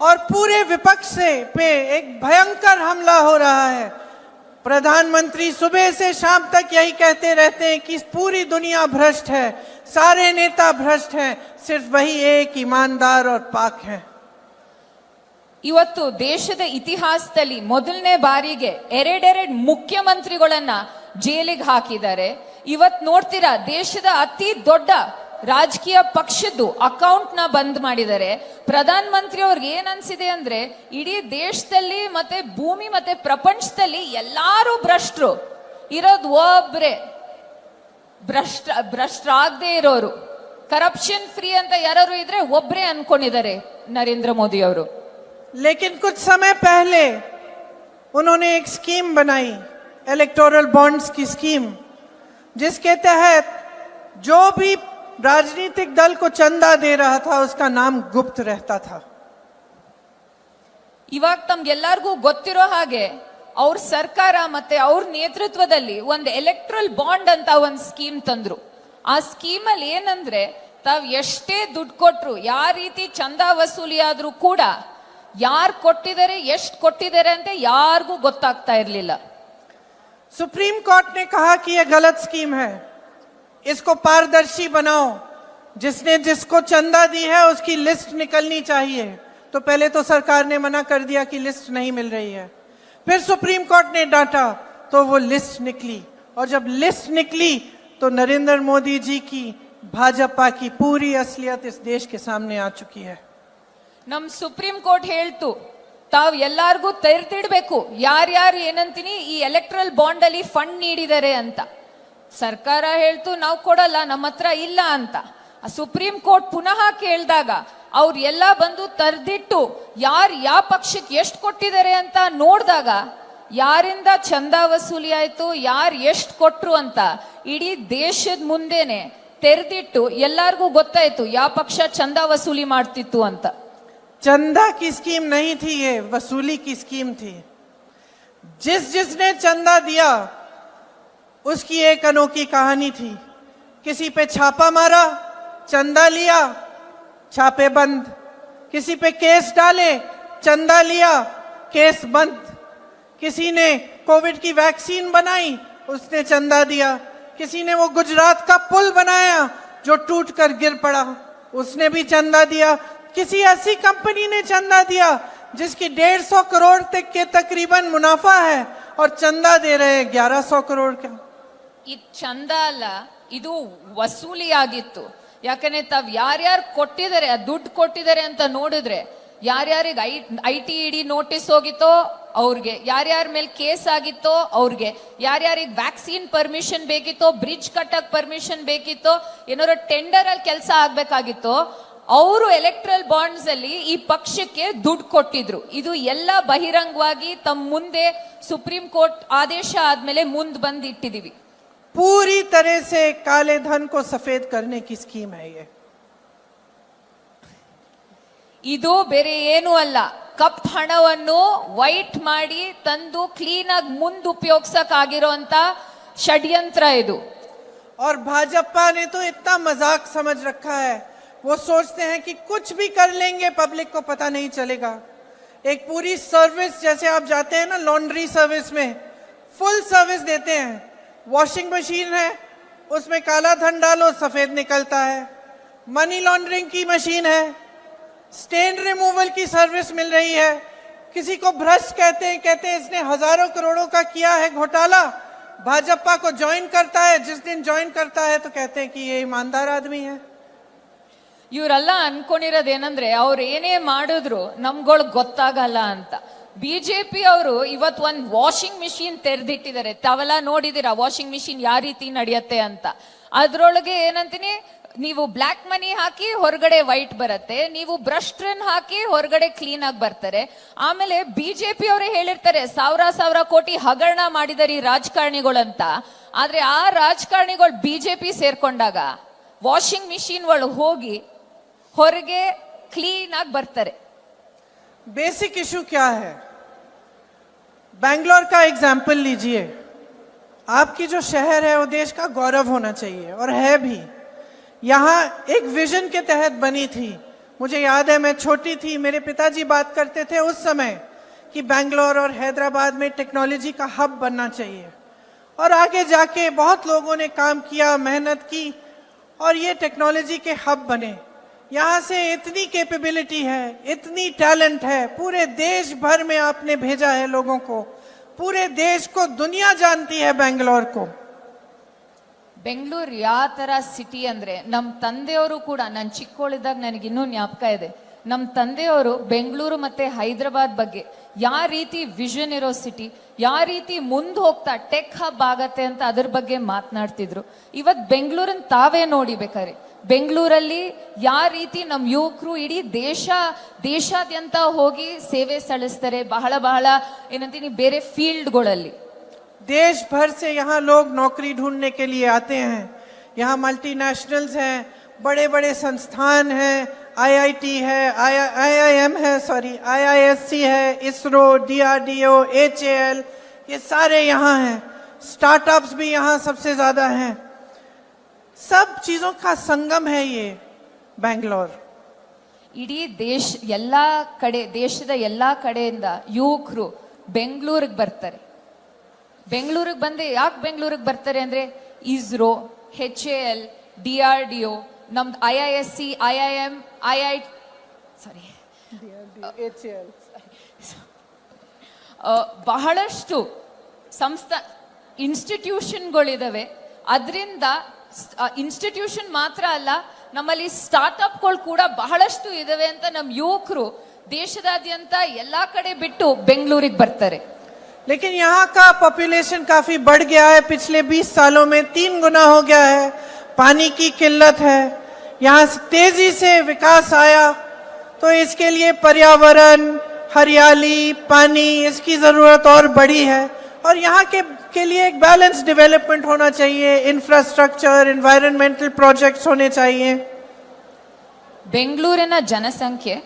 और पूरे विपक्ष पे एक भयंकर हमला हो रहा है. प्रधानमंत्री सुबह से शाम तक यही कहते रहते हैं कि पूरी दुनिया भ्रष्ट है, सारे नेता भ्रष्ट हैं, सिर्फ वही एक ईमानदार और पाक है. ಇವತ್ತು ದೇಶದ ಇತಿಹಾಸದಲ್ಲಿ ಮೊದಲನೇ ಬಾರಿಗೆ ಎರಡೆರಡು ಮುಖ್ಯಮಂತ್ರಿಗಳನ್ನ ಜೈಲಿಗೆ ಹಾಕಿದ್ದಾರೆ. ಇವತ್ ನೋಡ್ತೀರಾ, ದೇಶದ ಅತಿ ದೊಡ್ಡ ರಾಜಕೀಯ ಪಕ್ಷದ್ದು ಅಕೌಂಟ್ ನ ಬಂದ್ ಮಾಡಿದ್ದಾರೆ. ಪ್ರಧಾನ ಮಂತ್ರಿ ಅವ್ರಿಗೆ ಏನ್ ಅನ್ಸಿದೆ ಅಂದ್ರೆ, ಇಡೀ ದೇಶದಲ್ಲಿ ಮತ್ತೆ ಭೂಮಿ ಮತ್ತೆ ಪ್ರಪಂಚದಲ್ಲಿ ಎಲ್ಲಾರು ಭ್ರಷ್ಟರು ಇರೋದು ಒಬ್ರೆ, ಭ್ರಷ್ಟರಾಗದೆ ಇರೋರು, ಕರಪ್ಷನ್ ಫ್ರೀ ಅಂತ ಯಾರು ಇದ್ರೆ ಒಬ್ರೆ ಅನ್ಕೊಂಡಿದ್ದಾರೆ ನರೇಂದ್ರ ಮೋದಿ ಅವರು. लेकिन कुछ समय पहले उन्होंने एक स्कीम बनाई, इलेक्टोरल बॉन्ड्स की स्कीम, जिसके तहत जो भी राजनीतिक दल को चंदा दे रहा था उसका नाम गुप्त रहता था. ಇವಾಗ ತಮ್ಗೆಲ್ಲರಿಗೂ ಗೊತ್ತಿರೋ ಹಾಗೆ ಅವ್ರ ಸರ್ಕಾರ ಮತ್ತೆ ಅವ್ರ ನೇತೃತ್ವದಲ್ಲಿ ಒಂದು ಎಲೆಕ್ಟ್ರಲ್ ಬಾಂಡ್ ಅಂತ ಒಂದು ಸ್ಕೀಮ್ ತಂದ್ರು. ಆ ಸ್ಕೀಮ್ ಅಲ್ಲಿ ಏನಂದ್ರೆ, ತಾವ್ ಎಷ್ಟೇ ದುಡ್ಡು ಕೊಟ್ರು, ಯಾವ ರೀತಿ ಚಂದಾ ವಸೂಲಿ ಆದ್ರೂ ಕೂಡ ಯಾರು ಕೊಟ್ಟಿದ್ದಾರೆ, ಎಷ್ಟು ಕೊಟ್ಟಿದ್ದಾರೆ ಅಂತ ಯಾರಿಗೂ ಗೊತ್ತಾಗ್ತಾ ಇರಲಿಲ್ಲ. सुप्रीम कोर्ट ने कहा कि यह गलत स्कीम है, इसको पारदर्शी बनाओ, जिसने जिसको चंदा दी है उसकी लिस्ट निकलनी चाहिए. तो पहले तो सरकार ने मना कर दिया कि लिस्ट नहीं मिल रही है, फिर सुप्रीम कोर्ट ने डांटा तो वो लिस्ट निकली, और जब लिस्ट निकली तो नरेंद्र मोदी जी की भाजपा की पूरी असलियत इस देश के सामने आ चुकी है. ನಮ್ ಸುಪ್ರೀಂ ಕೋರ್ಟ್ ಹೇಳ್ತು, ತಾವ್ ಎಲ್ಲಾರ್ಗೂ ತೆರೆದಿಡ್ಬೇಕು ಯಾರ್ಯಾರು ಏನಂತೀನಿ ಈ ಎಲೆಕ್ಟ್ರಲ್ ಬಾಂಡ್ ಅಲ್ಲಿ ಫಂಡ್ ನೀಡಿದ್ದಾರೆ ಅಂತ. ಸರ್ಕಾರ ಹೇಳ್ತು ನಾವು ಕೊಡಲ್ಲ, ನಮ್ಮ ಹತ್ರ ಇಲ್ಲ ಅಂತ. ಆ ಸುಪ್ರೀಂ ಕೋರ್ಟ್ ಪುನಃ ಕೇಳಿದಾಗ ಅವ್ರು ಎಲ್ಲ ಬಂದು ತರ್ದಿಟ್ಟು ಯಾರು ಯಾವ ಪಕ್ಷಕ್ಕೆ ಎಷ್ಟು ಕೊಟ್ಟಿದ್ದಾರೆ ಅಂತ ನೋಡಿದಾಗ, ಯಾರಿಂದ ಚಂದಾ ವಸೂಲಿ ಆಯ್ತು, ಯಾರು ಎಷ್ಟು ಕೊಟ್ರು ಅಂತ ಇಡೀ ದೇಶದ ಮುಂದೆನೆ ತೆರೆದಿಟ್ಟು ಎಲ್ಲಾರ್ಗೂ ಗೊತ್ತಾಯ್ತು ಯಾವ ಪಕ್ಷ ಚಂದಾ ವಸೂಲಿ ಮಾಡ್ತಿತ್ತು ಅಂತ. चंदा की स्कीम नहीं थी, ये वसूली की स्कीम थी. जिसने चंदा दिया उसकी एक अनोखी कहानी थी. किसी पे छापा मारा, चंदा लिया, छापे बंद. किसी पे केस डाले, चंदा लिया, केस बंद. किसी ने कोविड की वैक्सीन बनाई, उसने चंदा दिया. किसी ने वो गुजरात का पुल बनाया जो टूटकर गिर पड़ा, उसने भी चंदा दिया. किसी ऐसी कंपनी ने चंदा दिया जिसकी 150 करोड़ तक के तकरीबन मुनाफा है और चंदा दे रहे हैं 1100 करोड़ का। ಇದು ಚಂದ ಅಲ್ಲ, ಇದು ವಸೂಲಿ ಆಗಿತ್ತು. ಯಾಕಂದ್ರೆ ತಾವ್ ಯಾರ್ಯಾರು ಕೊಟ್ಟಿದ್ದಾರೆ, ದುಡ್ಡು ಕೊಟ್ಟಿದ್ದಾರೆ ಅಂತ ನೋಡಿದ್ರೆ ಯಾರ್ಯಾರಿಗೆ ಐಟಿ ಇಡಿ ನೋಟಿಸ್ ಹೋಗಿತ್ತೋ ಅವ್ರಿಗೆ, ಯಾರ್ಯಾರ ಮೇಲೆ ಕೇಸ್ ಆಗಿತ್ತೋ ಅವ್ರಿಗೆ, ಯಾರ್ಯಾರಿಗೆ ವ್ಯಾಕ್ಸಿನ್ ಪರ್ಮಿಷನ್ ಬೇಕಿತ್ತೋ, ಬ್ರಿಡ್ಜ್ ಕಟ್ಟಕ್ ಪರ್ಮಿಷನ್ ಬೇಕಿತ್ತೋ, ಏನಾದ್ರು ಟೆಂಡರ್ ಅಲ್ಲಿ ಕೆಲಸ ಆಗ್ಬೇಕಾಗಿತ್ತೋ, ಅವರು ಎಲೆಕ್ಟ್ರಲ್ ಬಾಂಡ್ಸ್ ಅಲ್ಲಿ ಈ ಪಕ್ಷಕ್ಕೆ ದುಡ್ಡು ಕೊಟ್ಟಿದ್ರು. ಇದು ಎಲ್ಲ ಬಹಿರಂಗವಾಗಿ ತಮ್ಮ ಮುಂದೆ ಸುಪ್ರೀಂ ಕೋರ್ಟ್ ಆದೇಶ ಆದ್ಮೇಲೆ ಮುಂದ್ ಬಂದ್ ಇಟ್ಟಿದೀವಿ. पूरी तरह से काले धन को सफेद करने की स्कीम है ये। ಇದು ಬೇರೆ ಏನು ಅಲ್ಲ, ಕಪ್ ಹಣವನ್ನು ವೈಟ್ ಮಾಡಿ ತಂದು ಕ್ಲೀನ್ ಆಗಿ ಮುಂದೆ ಉಪಯೋಗಿಸಕ್ ಆಗಿರೋಂತ ಷಡ್ಯಂತ್ರ ಇದು. और भाजपा ने तो इतना मजाक समझ रखा है, वो सोचते हैं कि कुछ भी कर लेंगे पब्लिक को पता नहीं चलेगा। एक पूरी सर्विस, जैसे आप जाते हैं ना लॉन्ड्री सर्विस में, फुल सर्विस देते हैं। वॉशिंग मशीन है, उसमें काला धन डालो सफेद निकलता है। मनी लॉन्ड्रिंग की मशीन है, स्टेन रिमूवल की सर्विस मिल रही है। किसी को भ्रष्ट कहते हैं इसने हजारों करोड़ों का किया है घोटाला, भाजपा को ज्वाइन करता है, जिस दिन ज्वाइन करता है तो कहते हैं कि ये ईमानदार आदमी है। ಇವರೆಲ್ಲ ಅನ್ಕೊಂಡಿರೋದೇನಂದ್ರೆ ಅವ್ರು ಏನೇ ಮಾಡಿದ್ರು ನಮ್ಗಳು ಗೊತ್ತಾಗಲ್ಲ ಅಂತ. ಬಿಜೆಪಿ ಅವರು ಇವತ್ ಒಂದ್ ವಾಷಿಂಗ್ ಮಿಷಿನ್ ತೆರೆದಿಟ್ಟಿದ್ದಾರೆ. ತಾವೆಲ್ಲ ನೋಡಿದಿರ ವಾಷಿಂಗ್ ಮಿಷಿನ್ ಯಾವ ರೀತಿ ನಡೆಯತ್ತೆ ಅಂತ. ಅದ್ರೊಳಗೆ ಏನಂತೀನಿ, ನೀವು ಬ್ಲಾಕ್ ಮನಿ ಹಾಕಿ ಹೊರಗಡೆ ವೈಟ್ ಬರುತ್ತೆ, ನೀವು ಬ್ರಷ್ ಟ್ರನ್ ಹಾಕಿ ಹೊರಗಡೆ ಕ್ಲೀನ್ ಆಗಿ ಬರ್ತಾರೆ. ಆಮೇಲೆ ಬಿಜೆಪಿ ಅವರೇ ಹೇಳಿರ್ತಾರೆ ಸಾವಿರ ಕೋಟಿ ಹಗರಣ ಮಾಡಿದಾರೆ ಈ ರಾಜಕಾರಣಿಗಳಂತ. ಆದ್ರೆ ಆ ರಾಜಕಾರಣಿಗಳು ಬಿಜೆಪಿ ಸೇರ್ಕೊಂಡಾಗ ವಾಷಿಂಗ್ ಮಿಷಿನ್ ಒಳಗೆ ಹೋಗಿ ಹೊರಗೆ ಕ್ಲೀನ್ ಆಗಿ ಬರ್ತಾರೆ. बेसिक इशू क्या है? बैंगलोर का एग्जाम्पल लीजिए। आपकी जो शहर है वो देश का गौरव होना चाहिए और है भी। यहाँ एक विजन के तहत बनी थी। मुझे याद है मैं छोटी थी, मेरे पिताजी बात करते थे उस समय कि बैंगलोर और हैदराबाद में टेक्नोलॉजी का हब बनना चाहिए। और आगे जाके बहुत लोगों ने काम किया, मेहनत की और ये टेक्नोलॉजी के हब बने। यहाँ से इतनी कैपेबिलिटी है, इतनी टैलेंट है, पूरे देश भर में आपने भेजा है लोगों को, पूरे देश को दुनिया जानती है बैंगलोर को। ಬೆಂಗಳೂರು ಯಾವ ತರ ಸಿಟಿ ಅಂದ್ರೆ, ನಮ್ ತಂದೆಯವರು ಕೂಡ, ನಾನು ಚಿಕ್ಕವಳಿದ್ದಾಗ ನನಗಿನ್ನೂ ಜ್ಞಾಪಕ ಇದೆ, ನಮ್ ತಂದೆಯವರು ಬೆಂಗಳೂರು ಮತ್ತೆ ಹೈದರಾಬಾದ್ ಬಗ್ಗೆ ಯಾವ ರೀತಿ ವಿಷನ್ ಇರೋ ಸಿಟಿ, ಯಾವ ರೀತಿ ಮುಂದೆ ಹೋಗ್ತಾ ಟೆಕ್ ಹಬ್ ಆಗತ್ತೆ ಅಂತ ಅದ್ರ ಬಗ್ಗೆ ಮಾತನಾಡ್ತಿದ್ರು. ಇವತ್ ಬೆಂಗಳೂರನ್ನ ತಾವೇ ನೋಡಿ ಬೇಕಾರೆ, ಬೆಂಗಳೂರಲ್ಲಿ ಯಾವ ರೀತಿ ನಮ್ಮ ಯುವಕರು ಇಡೀ ದೇಶಾದ್ಯಂತ ಹೋಗಿ ಸೇವೆ ಸಲ್ಲಿಸ್ತಾರೆ. ಬಹಳ ಏನಂತೀನಿ ಬೇರೆ ಫೀಲ್ಡ್ಗಳಲ್ಲಿ. देश भर से यहाँ लोग नौकरी ढूंढने के लिए आते हैं। यहाँ मल्टीनेशनल्स हैं, बड़े बड़े संस्थान हैं, IIT है, IIM है, IISc है, इसरो, DRDO, HAL, ये सारे यहाँ हैं। स्टार्टअप्स भी यहाँ सबसे ज्यादा हैं। सब चीजों का संगम है ये बैंगलोर। ಇಡೀ ಎಲ್ಲಾ ಕಡೆ, ದೇಶದ ಎಲ್ಲಾ ಕಡೆಯಿಂದ ಯುವಕರು ಬೆಂಗಳೂರಿಗೆ ಬರ್ತಾರೆ. ಬೆಂಗಳೂರಿಗೆ ಬಂದು ಯಾಕೆ ಬೆಂಗಳೂರಿಗೆ ಬರ್ತಾರೆ ಅಂದ್ರೆ, ಇಸ್ರೋ, HAL, DRDO, ನಮ್ದು IISc, IIM, ಬಹಳಷ್ಟು ಸಂಸ್ಥಾ ಇನ್ಸ್ಟಿಟ್ಯೂಷನ್ಗಳಿದಾವೆ. ಅದರಿಂದ ಇನ್ಸ್ಟಿಟ್ಯೂಷನ್ ಮಾತ್ರ ಅಲ್ಲ, ನಮ್ಮಲ್ಲಿ ಸ್ಟಾರ್ಟ್ಅಪ್ಗಳು ಕೂಡ ಬಹಳಷ್ಟು ಇದಾವೆ ಅಂತ ನಮ್ಮ ಯುವಕರು ದೇಶದಾದ್ಯಂತ ಎಲ್ಲಾ ಕಡೆ ಬಿಟ್ಟು ಬೆಂಗಳೂರಿಗೆ ಬರ್ತಾರೆ. लेकिन यहाँ का पॉपुलेशन काफी बढ़ गया है, पिछले 20 सालों में 3 गुना हो गया है। पानी की किल्लत है, यहाँ तेजी से विकास आया तो इसके लिए पर्यावरण, हरियाली, पानी, इसकी जरूरत और बड़ी है। और यहाँ के लिए एक बैलेंस डेवलपमेंट होना चाहिए, इंफ्रास्ट्रक्चर, एनवायरमेंटल प्रोजेक्ट्स होने चाहिए। ಬೆಂಗಳೂರಿನ ಜನಸಂಖ್ಯೆ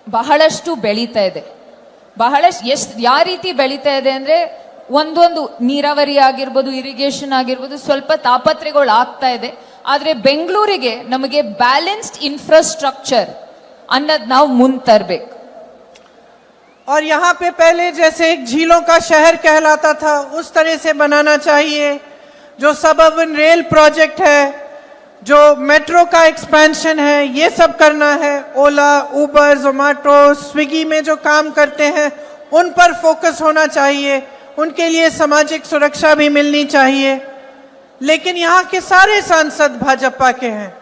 ಬಹಳಷ್ಟು ಬೆಳೀತಾ ಇದೆ. ಯಾವ ರೀತಿ ಬೆಳೀತಾ ಇದೆ ಅಂದ್ರೆ, ಒಂದೊಂದು ನೀರಾವರಿ ಆಗಿರ್ಬೋದು, ಇರಿಗೇಷನ್ ಆಗಿರ್ಬೋದು, ಸ್ವಲ್ಪ ತಾಪತ್ರೆಗಳು ಆಗ್ತಾ ಇದೆ. ಆದ್ರೆ ಬೆಂಗಳೂರಿಗೆ ನಮಗೆ ಬ್ಯಾಲೆನ್ಸ್ಡ್ ಇನ್ಫ್ರಾಸ್ಟ್ರಕ್ಚರ್ ಅನ್ನೋದು ನಾವು ಮುಂದೆ ತರಬೇಕು. और यहाँ पे पहले जैसे एक झीलों का शहर कहलाता था, उस तरह से बनाना चाहिए। जो सबअर्बन रेल प्रोजेक्ट है, जो मेट्रो का एक्सपेंशन है ये सब करना है। ओला, उबर, जोमेटो, स्विगी में जो काम करते हैं उन पर फोकस होना चाहिए, उनके लिए सामाजिक सुरक्षा भी मिलनी चाहिए। लेकिन यहाँ के सारे सांसद भाजपा के हैं,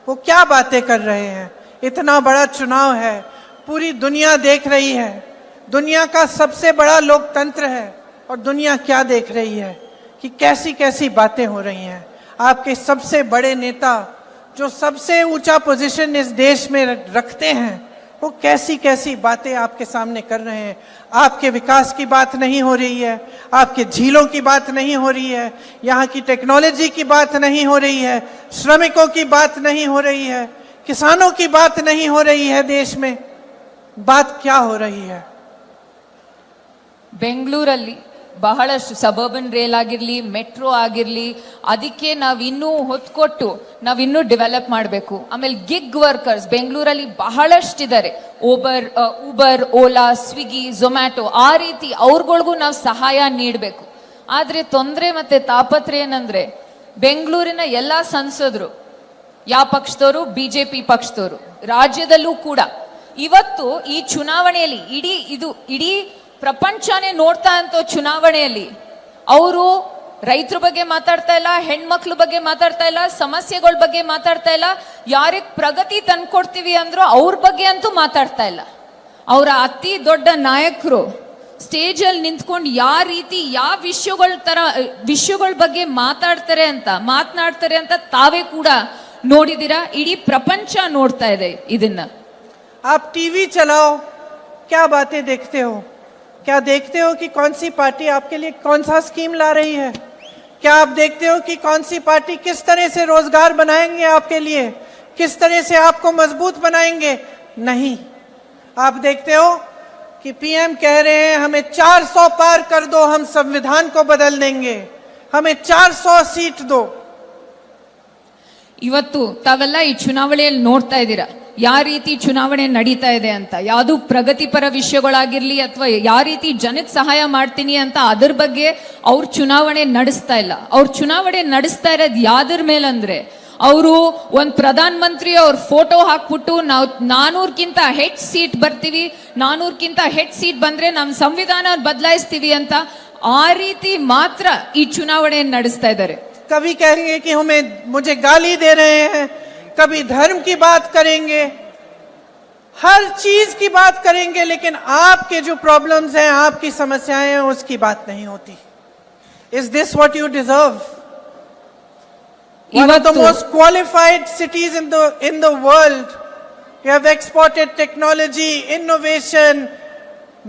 वो क्या बातें कर रहे हैं। इतना बड़ा चुनाव है, पूरी दुनिया देख रही है, दुनिया का सबसे बड़ा लोकतंत्र है, और दुनिया क्या देख रही है कि कैसी कैसी बातें हो रही हैं। आपके सबसे बड़े नेता जो सबसे ऊंचा पोजीशन इस देश में रखते हैं वो कैसी कैसी बातें आपके सामने कर रहे हैं। आपके विकास की बात नहीं हो रही है, आपके झीलों की बात नहीं हो रही है, यहाँ की टेक्नोलॉजी की बात नहीं हो रही है, श्रमिकों की बात नहीं हो रही है, किसानों की बात नहीं हो रही है। देश में बात क्या हो रही है? ಬೆಂಗಳೂರಲ್ಲಿ ಬಹಳಷ್ಟು ಸಬರ್ಬನ್ ರೇಲ್ ಆಗಿರ್ಲಿ, ಮೆಟ್ರೋ ಆಗಿರ್ಲಿ, ಅದಕ್ಕೆ ನಾವಿನ್ನೂ ಹೊತ್ತು ಕೊಟ್ಟು ನಾವಿನ್ನೂ ಡೆವಲಪ್ ಮಾಡಬೇಕು. ಆಮೇಲೆ ಗಿಗ್ ವರ್ಕರ್ಸ್ ಬೆಂಗಳೂರಲ್ಲಿ ಬಹಳಷ್ಟಿದ್ದಾರೆ. ಉಬರ್, ಓಲಾ, ಸ್ವಿಗ್ಗಿ, ಝೊಮ್ಯಾಟೊ, ಆ ರೀತಿ ಅವ್ರಗಳಿಗೂ ನಾವು ಸಹಾಯ ನೀಡಬೇಕು. ಆದ್ರೆ ತೊಂದರೆ ಮತ್ತೆ ತಾಪತ್ರೆ ಏನಂದ್ರೆ ಬೆಂಗಳೂರಿನ ಎಲ್ಲಾ ಸಂಸದರು ಯಾವ ಪಕ್ಷದವರು, ಬಿಜೆಪಿ ಪಕ್ಷದವರು, ರಾಜ್ಯದಲ್ಲೂ ಕೂಡ ಇವತ್ತು ಈ ಚುನಾವಣೆಯಲ್ಲಿ ಇಡೀ ಪ್ರಪಂಚನೇ ನೋಡ್ತಾ ಅಂತ ಚುನಾವಣೆಯಲ್ಲಿ ಅವರು ರೈತರ ಬಗ್ಗೆ ಮಾತಾಡ್ತಾ ಇಲ್ಲ, ಹೆಣ್ಮಕ್ಳ ಬಗ್ಗೆ ಮಾತಾಡ್ತಾ ಇಲ್ಲ, ಸಮಸ್ಯೆಗಳ ಬಗ್ಗೆ ಮಾತಾಡ್ತಾ ಇಲ್ಲ, ಯಾರಿಗೆ ಪ್ರಗತಿ ತಂದ್ಕೊಡ್ತೀವಿ ಅಂದ್ರೂ ಅವ್ರ ಬಗ್ಗೆ ಅಂತೂ ಮಾತಾಡ್ತಾ ಇಲ್ಲ. ಅವರ ಅತಿ ದೊಡ್ಡ ನಾಯಕರು ಸ್ಟೇಜ್ ಅಲ್ಲಿ ನಿಂತ್ಕೊಂಡು ಯಾವ ರೀತಿ ಯಾವ ವಿಷಯಗಳ ಬಗ್ಗೆ ಮಾತನಾಡ್ತಾರೆ ಅಂತ ತಾವೇ ಕೂಡ ನೋಡಿದಿರಾ. ಇಡೀ ಪ್ರಪಂಚ ನೋಡ್ತಾ ಇದೆ ಇದನ್ನ. आप टीवी चलाओ, क्या बातें देखते हो? क्या देखते हो कि कौन सी पार्टी आपके लिए कौन सा स्कीम ला रही है? क्या आप देखते हो कि कौन सी पार्टी किस तरह से रोजगार बनाएंगे आपके लिए, किस तरह से आपको मजबूत बनाएंगे? नहीं, आप देखते हो कि पीएम कह रहे हैं हमें 400 पार कर दो, हम संविधान को बदल देंगे, हमें 400 सीट दो. ಇವತ್ತು ತಾವೆಲ್ಲ ಈ ಚುನಾವಣೆಯಲ್ಲಿ ನೋಡ್ತಾ ಇದ್ದೀರಾ ಯಾವ ರೀತಿ ಚುನಾವಣೆ ನಡೀತಾ ಇದೆ ಅಂತ. ಯಾವುದು ಪ್ರಗತಿಪರ ವಿಷಯಗಳಾಗಿರ್ಲಿ ಅಥವಾ ಯಾವ ರೀತಿ ಜನಕ್ಕೆ ಸಹಾಯ ಮಾಡ್ತೀನಿ ಅಂತ ಅದ್ರ ಬಗ್ಗೆ ಅವ್ರ ಚುನಾವಣೆ ನಡೆಸ್ತಾ ಇಲ್ಲ. ಅವ್ರ ಚುನಾವಣೆ ನಡೆಸ್ತಾ ಇರೋದು ಯಾವ್ದ್ರ ಮೇಲಂದ್ರೆ ಅವರು ಒಂದ್ ಪ್ರಧಾನ ಮಂತ್ರಿ ಅವ್ರ ಫೋಟೋ ಹಾಕ್ಬಿಟ್ಟು ನಾವು 400ಕ್ಕಿಂತ ಹೆಚ್ಚು ಸೀಟ್ ಬರ್ತೀವಿ, 400ಕ್ಕಿಂತ ಹೆಚ್ಚು ಸೀಟ್ ಬಂದ್ರೆ ನಮ್ ಸಂವಿಧಾನ ಬದಲಾಯಿಸ್ತೀವಿ ಅಂತ ಆ ರೀತಿ ಮಾತ್ರ ಈ ಚುನಾವಣೆ ನಡೆಸ್ತಾ ಇದ್ದಾರೆ. कभी कहेंगे कि मुझे गाली दे रहे हैं, कभी धर्म की बात करेंगे, हर चीज की बात करेंगे, लेकिन आपके जो प्रॉब्लम्स हैं, आपकी समस्याएं हैं, उसकी बात नहीं होती. Is this what you deserve? One of the most qualified cities in the world. You have exported technology, innovation,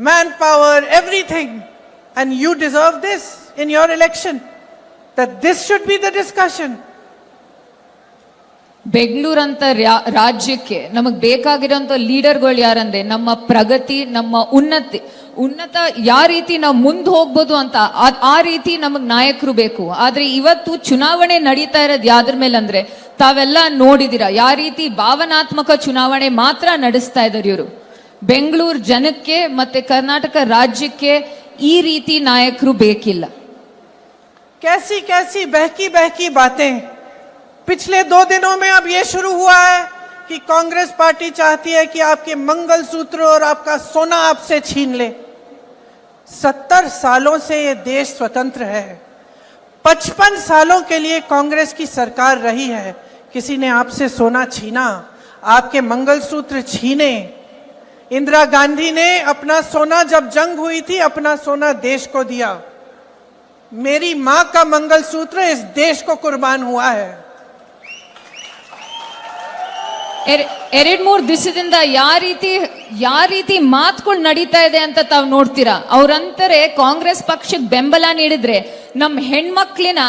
manpower, everything, and you deserve this in your election. That this should be the discussion. ಬೆಂಗಳೂರಂತ ರಾಜ್ಯಕ್ಕೆ ನಮಗ್ ಬೇಕಾಗಿರೋಂಥ ಲೀಡರ್ಗಳು ಯಾರಂದ್ರೆ ನಮ್ಮ ಪ್ರಗತಿ, ನಮ್ಮ ಉನ್ನತ ಯಾವ ರೀತಿ ನಾವು ಮುಂದೆ ಹೋಗ್ಬೋದು ಅಂತ ಆ ರೀತಿ ನಮಗ್ ನಾಯಕರು ಬೇಕು. ಆದ್ರೆ ಇವತ್ತು ಚುನಾವಣೆ ನಡೀತಾ ಇರೋದು ಯಾವ್ದ್ರ ಮೇಲೆ ಅಂದ್ರೆ ತಾವೆಲ್ಲ ನೋಡಿದಿರಾ ಯಾವ ರೀತಿ ಭಾವನಾತ್ಮಕ ಚುನಾವಣೆ ಮಾತ್ರ ನಡೆಸ್ತಾ ಇದ್ದಾರೆ ಇವರು. ಬೆಂಗಳೂರು ಜನಕ್ಕೆ ಮತ್ತೆ ಕರ್ನಾಟಕ ರಾಜ್ಯಕ್ಕೆ ಈ ರೀತಿ ನಾಯಕರು ಬೇಕಿಲ್ಲ. कैसी कैसी बहकी बहकी बातें. पिछले 2 दिनों में अब ये शुरू हुआ है कि कांग्रेस पार्टी चाहती है कि आपके मंगलसूत्र और आपका सोना आपसे छीन ले. 70 सालों से ये देश स्वतंत्र है. 55 सालों के लिए कांग्रेस की सरकार रही है. किसी ने आपसे सोना छीना, आपके मंगलसूत्र छीने? इंदिरा गांधी ने अपना सोना, जब जंग हुई थी, अपना सोना देश को दिया. मेरी मां का मंगलसूत्र इस देश को कुर्बान हुआ है. 2-3 ದಿವಸದಿಂದ ಯಾವ ರೀತಿ ಮಾತುಗಳು ನಡೀತಾ ಇದೆ ಅಂತ ತಾವು ನೋಡ್ತೀರಾ. ಅವ್ರಂತಾರೆ ಕಾಂಗ್ರೆಸ್ ಪಕ್ಷಕ್ಕೆ ಬೆಂಬಲ ನೀಡಿದ್ರೆ ನಮ್ಮ ಹೆಣ್ಮಕ್ಳಿನ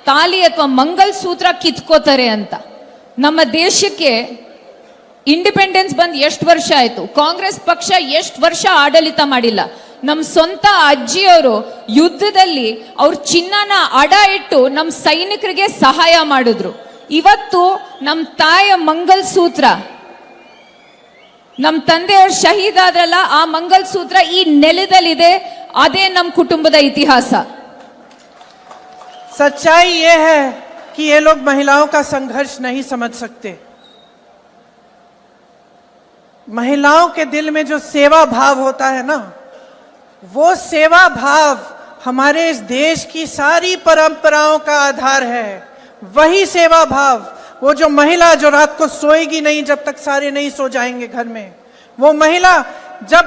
ತಾಲಿ ಅಥವಾ ಮಂಗಲಸೂತ್ರ ಕಿತ್ಕೋತಾರೆ ಅಂತ. ನಮ್ಮ ದೇಶಕ್ಕೆ ಇಂಡಿಪೆಂಡೆನ್ಸ್ ಬಂದ್ ಎಷ್ಟು ವರ್ಷ ಆಯ್ತು? ಕಾಂಗ್ರೆಸ್ ಪಕ್ಷ ಎಷ್ಟು ವರ್ಷ ಆಡಳಿತ ಮಾಡಿಲ್ಲ. ನಮ್ ಸ್ವಂತ ಅಜ್ಜಿಯವರು ಯುದ್ಧದಲ್ಲಿ ಅವ್ರ ಚಿನ್ನನ ಅಡ ಇಟ್ಟು ನಮ್ ಸೈನಿಕರಿಗೆ ಸಹಾಯ ಮಾಡಿದ್ರು. ಇವತ್ತು ನಮ್ ತಾಯ ಮಂಗಲಸೂತ್ರ, ನಮ್ ತಂದೆಯವ್ರ ಶಹೀದ್ ಆದ್ರಲ್ಲ, ಆ ಮಂಗಲಸೂತ್ರ ಈ ನೆಲದಲ್ಲಿದೆ. ಅದೇ ನಮ್ ಕುಟುಂಬದ ಇತಿಹಾಸ. सच्चाई ये है कि ये लोग महिलाओं का संघर्ष नहीं समझ सकते। महिलाओं के दिल में जो सेवा भाव होता है ना, वो सेवा भाव हमारे इस देश की सारी परंपराओं का आधार है। वही सेवा भाव, वो जो महिला जो रात को सोएगी नहीं जब तक सारे नहीं सो जाएंगे घर में, वो महिला जब